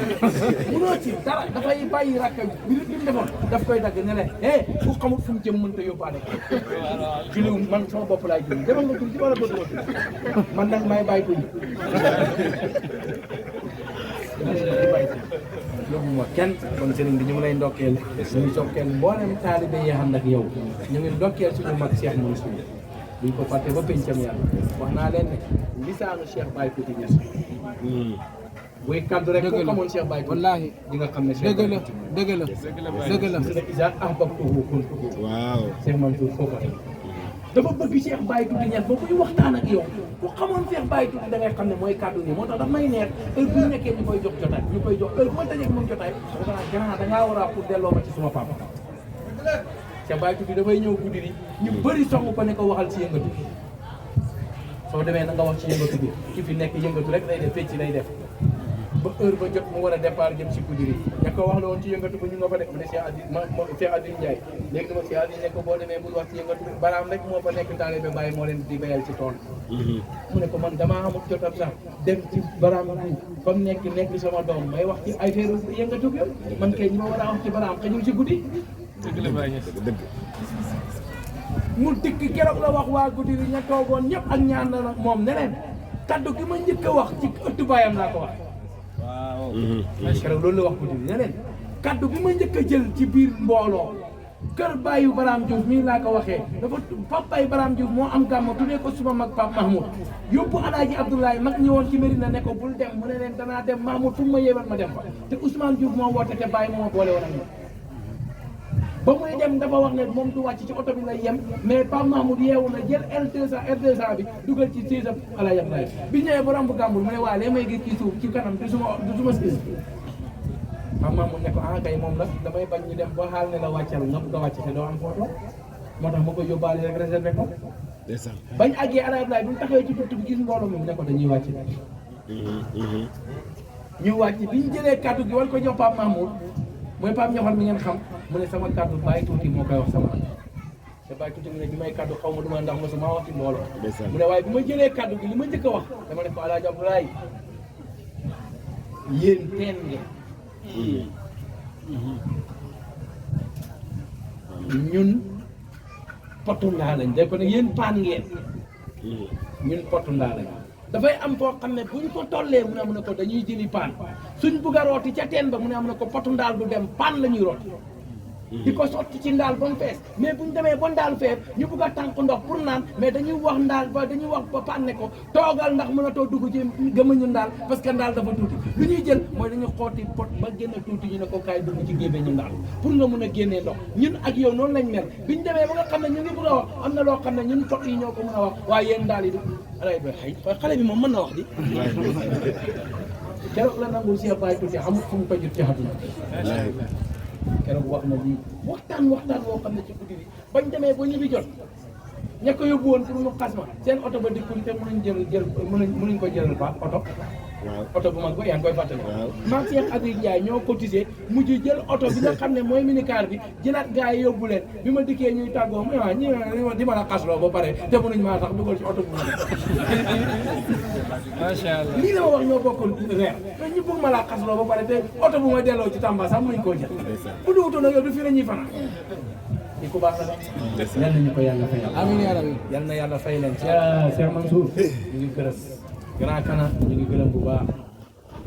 munoo ci dara dafay bàyyi rakka bi li mu defoon daf koy dagg ne leen ku xamul fu mu jëm mënta yóbbaale ko julliwu man sama bopp laay julli demal nga julli wala bëgg ma julli man nag may bàyyi ko yóbbu ma kenn kon sëriñ bi ñu ngi lay ndokkeel ñu ngi sokkeel mboolem taalibe yi ànd ak yow ñu ngi ndokkeel suñu mag Cheikh Mansour duñ ko fàtte ba pencam yàlla wax naa leen ne lisaanu Cheikh Baye Tuuti Ñas buy kaddu rek ko xamoon Cheikh Baye wallaahi di nga xam ne Cheikh dëgg la dëgg la dëgg la dëgg la isa ahbabtuhu kuntuhu waaw Cheikh Mansour foofu dafa bëgg Cheikh Baye Tuuti Ñas ba buy waxtaan ak yow ku xamoon Cheikh Baye Tuuti da ngay xam ne mooy kaddu nii moo tax daf may neex heure bu ñu nekkee ñu koy jox jotaay ñu koy jox heure bu ma dajeeg moom jotaay dafa naa gannaaw da ngaa war a pour delloo ma ci suma papa Cheikh Baye Tuuti dafay ñëw guddi ni ñu bëri song ko ne ko waxal ci yëngatu soo demee na nga wax ci yëngatu bi ki fi nekk yëngatu rek lay def fecc lay def ba heure ba jot mu war a départ jëm si guddi yi ña ko wax la woon ci yëngatu ba ñu nga fa def mu ne Cheikh Adil Ndiaye léegi dama Cheikh Adil ne ko boo demee bul wax ci yëngatu bi baraam rek moo fa nekk taalibe Baye moo leen di bayal ci tool mu ne ko man damaa amul jotam sax dem ci baraam bi fa mu nekk sama doom may wax ci ay feeru yëngatu bi man kay ñi ma war a wax ci baraam xajul ci guddi dëgg mu dikk keroog la wax waa guddi yi ña toogoon ñëpp ak ñaan na nag moom ne leen kaddu gi ma njëkk a wax ci ëttu baayam laa ko wax waaw keroog loolu la wax guddi yi ne leen kaddu gi ma njëkk a jël ci biir mbooloo kër bàyyu Baraam Diouf mii laa ko waxee dafa papay Baraam Diouf moo am gàmmu tuddee ko suma mag Pape Mahmoud yóbbu Alaaji Abdoulaye mag ñëwoon ci Medina ne ko bul dem mu ne leen danaa dem Mahmoud fu mu ma yéewal ma dem fa te Ousmane Diouf moo woote te bàyyi moo boole woon ak ñoom ba muy dem dafa wax ne moom du wàcc ci oto bi lay yem mais Pape Mahmoud yeewu na jël R200 bi dugal ci siisam Alaaji Abdoulaye bi ñëwee ba romb gàmbul mu ne waa lee may gis ci suuf ci kanam du suma siis Pape Mahmoud ne ko kay moom la damay bañ ñu dem ba xaal ne la wàccal nga bëgg a wàcc te doo am photo moo tax ma koy yóbbaale rek réservé ko bañ àggee Alaaji Abdoulaye bu ñu taxawee ci bunt bi gis mbooloo mi mu ne ko dañuy wàcc ñu wàcc bi ñu jëlee kàddu gi war ko jox Pape Mahmoud mooy Pape Ñoxal mi ngeen xam mu ne sama kàddu Baye Tuuti moo koy wax sama te Baye Tuuti mu ne bi may kàddu xaw ma du ma ndax ma sama wax ci mbooloo mu ne waaye bi ma jëlee kàddu gi li ma njëkk a wax dama def ko Alaaji Abdoulaye yéen teen ngeen ñun potu ndaa lañ day ko ne yéen paan ngeen ñun potu ndaa lañ dafay am foo xam ne buñ ko tollee mu ne am na ko dañuy jëli paan suñ bugg a rooti ca teen ba mu ne am na ko potu ndaal du dem paan la ñuy rooti di ko sotti ci ndaal ba mu fees mais buñ demee ba ndaal fees ñu bugg a tànk ndox pour naan mais dañuy wax ndaal ba dañuy wax ba paan ne ko toogal ndax mën a too dugg ci gëmëñu ndaal parce que ndaal dafa tuuti lu ñuy jël mooy dañuy xooti pot ba génn tuuti ñu ne ko kaay dugg ci gémmiñu ndaal pour nga mun a génnee ndox ñun ak yow noonu lañ mel biñ demee ba nga xam ne ñu ngi bëgg a wax am na loo xam ne ñun pot yi ñoo ko mën a wax waaye yéen ndaal yi du alay ba xëy xale bi moom mën na wax di keroog la nangul Cheikh Baye Tuuti amul fu mu ko jot ci àdduna keroog wax na lii waxtaan woo xam ne ci guddi bi bañ demee ba ñu bi jot ña ko yóbbu woon pour mu xas ma seen oto ba dikkul te mënuñ ko jëlal ba oto bu mag ba yaa ngi koy fàttali maam Cheikh Adil Ndiaye ñoo cotisé mujj jël oto bi nga xam ne mooy minicar bi jëlaat gars yi yóbbu leen bi ma dikkee ñuy tàggoo mu waaw ñi di ma la xasloo ba pare te mënuñ maa tax dugal ci oto bu mag macha Allah lii la ma wax ñoo bokkul reer te ñu bëgg ma laa xasloo ba pare te oto bu ma delloo ci Tamba sax mënuñ koo jël bu dugutoon nag yow du fii la ñuy fanaan di ko baax la yal nañu ko yàlla fay amiin yaa rabbi yal na yàlla fay leen Cheikh Mansour ñu ngi gërëm grand kana ñu ngi gërëm bu baax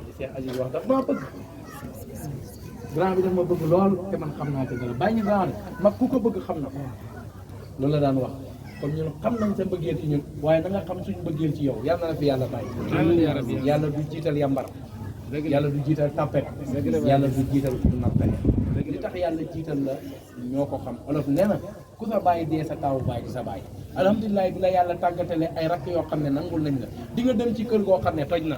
di Cheikh Aziz wax daf maa bëgg grand bi daf ma bëgg lool te man xam naa ko dara bàyyi ñu grand mag ku ko bëgg xam na ko loolu la daan wax kon ñun xam nañ sa mbëggeel ci ñun waaye na nga xam suñu mbëggeel ci yow yal na la fi yàlla bàyyi amiin yaa rabbi yàlla du jiital yambar yàlla du jiital tapet yàlla du jiital pour nappale tax yàlla jiital la ñoo ko xam olof nee na ku sa bàyyi dee sa taawu bàyyi di sa bàyyi alhamdulilah bi la yàlla tàggatale ay rakk yoo xam ne nangul nañ la di nga dem ci kër goo xam ne toj na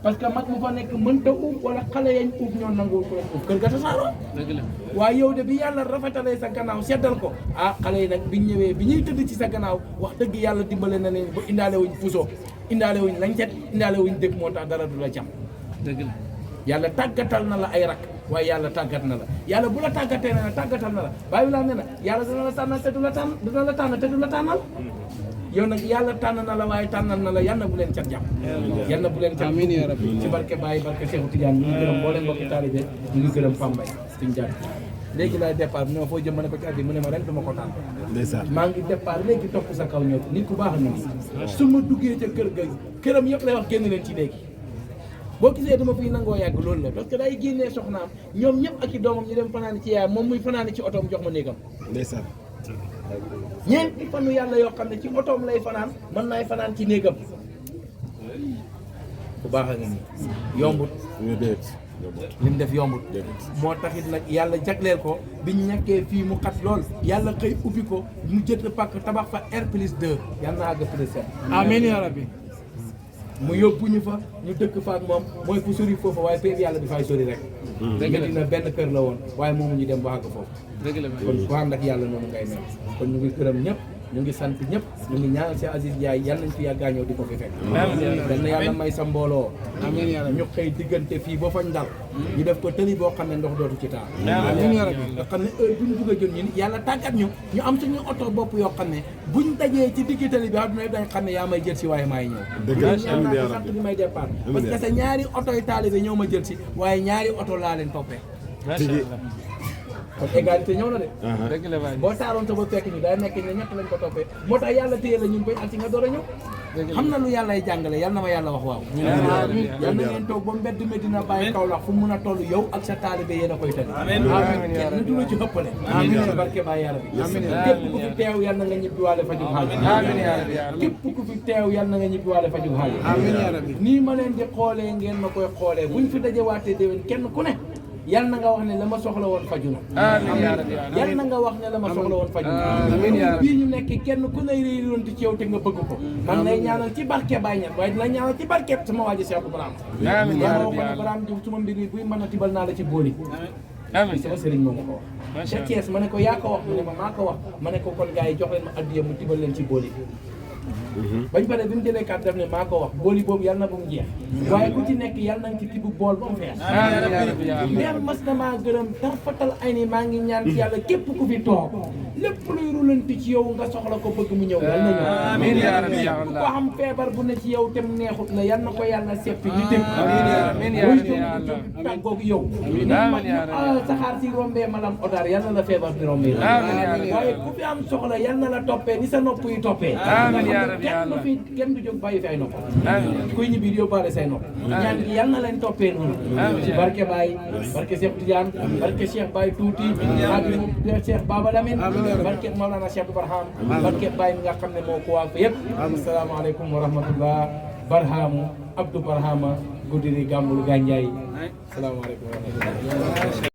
parce que mag mu fa nekk mënta uub wala xale yañ uub ñoo nangul ko uub kër ga tasaaroo waaye yow de bi yàlla rafetalee sa gannaaw seddal ko ah xale yi nag biñ ñëwee bi ñuy tëdd ci sa gannaaw wax dëgg yàlla dimbale na leen ba indaale wuñ puso indaale wuñ lañ set indaale wuñ dëkk moo tax dara du la jam dëgg la yàlla tàggatal na la ay rak waaye yàlla tàggat na la yàlla bu la tàggatee na tàggatal na la bàyyi laa ne na yàlla dina la tànnal te du la tànn dina la tànn te du la tànnal yow nag yàlla tànn na la waaye tànnal na la yal na bu leen cat jàpp yal na bu leen cat amiin yaa rabbi ci barke Baye barke Cheikhou Tidiane ñu ngi gërëm mboolem mbokki taalibe ñu ngi gërëm Pambay suñu jaar léegi laay départ mu ne ma foo jëm ma ne ko ci addi mu ne ma ren duma ko tànn maa ngi départ léegi topp sa kaw ñëw nit ku baax na ni su ma duggee ca kër ga këram yëpp lay wax génn leen ci léegi boo gisee dama fiy nangoo yàgg loolu la parce que day génnee soxnaam ñoom ñëpp ak i doomam ñu dem fanaani ci yaayam moom muy fanaani ci otoom jox ma néegam ndeysaan ñeenti fanu yàlla yoo xam ne ci otoom lay fanaan mën naay fanaan ci néegam bu baax a ngi nii yombut li mu def yombut moo taxit nag yàlla jagleel ko biñ ñàkkee fii mu xat lool yàlla xëy ubbi ko mu jënd pàkk tabax fa R+2 yàlla na àgg +7 amiin yaa rabbi mu yóbbu ñu fa ñu dëkk fa ak moom mooy fu sori foofu waaye péeb yàlla bi fay sori rek dina benn kër la woon waaye moomu ñu dem ba àgg foofu kon ku ànd ak yàlla noonu ngay mel kon ñu ngi gërëm ñëpp ñu ngi sant ñëpp ñu ngi ñaanal si Aziz Ndiaye yal nañ fi yàggaa ñëw di ko fi fekk dal na yàlla may sa mbooloo ñu xëy diggante fii ba fañ dal ñu def ko tëli boo xam ne ndox dootu ci taal nga xam ne heure bu ñu bugg a jot ñun yàlla tàggat ñu am suñu oto bopp yoo xam ne buñ dajee ci digg tëli bi àdduna dañ xam ne yaa may jël si waaye maay ñëw sant bi may départ parce que sa ñaari oto yi taalibe ñoo ma jël si waaye ñaari oto laa leen toppee kon égalité ñëw na de boo taaroon sa ba fekk ñu day nekk ne ñett lañ ko toppee moo tax yàlla téye la ñun koy ak si nga door a ñëw xam na lu yàllay jàngale yal na ma yàlla wax waaw yal na ngeen toog ba mbedd Medina Baye Kaolack fu mun a toll yow ak sa taalibe yéen a koy tëdd kenn du la ci ëppale amiin barke Baye yàlla bi képp ku fi teew yal na nga ñibbiwaale fajug xaalis képp ku fi teew yal na nga ñibbiwaale fajug xaalis nii ma leen di xoolee ngeen ma koy xoolee buñ fi dajewaatee déwén kenn ku ne yal na nga wax ne la ma soxla woon faju na yal na nga wax ne la ma soxla woon faju na bii ñu nekk kenn ku ne réeronti ci yow te nga bëgg ko man lay ñaanal ci barke Baye Niass waaye dina ñaanal ci barke sama waaji Cheikh Ibrahima yaa ko ne Ibrahima Diouf suma mbir mi buy mën a tibal naa la ci booli sama sëriñ moom ma ko wax ca Thiès ma ne ko yaa ko wax mu ne ma maa ko wax ma ne ko kon gars yi jox leen ma addiya mu tibal leen ci booli bañ pare bi mu jëlee kàddu def ne maa ko wax booli boobu yal na bu mu jeex waaye ku ci nekk yal nañ ci tibb bool ba mu fees meer mas na maa gërëm tarfatal ay ni maa ngi ñaan ci yàlla képp ku fi toog lépp luy rulanti ci yow nga soxla ko bëgg mu ñëw yal na ñëw ku ko xam feebar bu ne ci yow tem neexut la yal na ko yàlla seppi ñu tëb buy jóg tàggoog yow saxaar si rombee malam odaar yal na la feebar di rombee waaye ku fi am soxla yal na la toppee ni sa nopp yi toppee kenn du jóg bàyyi fi ay nopp kuy ñibbi yóbbaale say nopp ñaan gi yal na leen toppee noonu ci barke Baye barke Cheikh Tidiane barke Cheikh Baye Tuuti ak Cheikh Baba Lamine barke Maolana Cheikh Barham barke Baye mi nga xam ne moo ko waa fa yëpp asalaamaaleykum wa rahmatullah Barhamu Abdou Barhama Goudiri Gàmbul Gandiaye asalaamaaleykum wa rahmatullah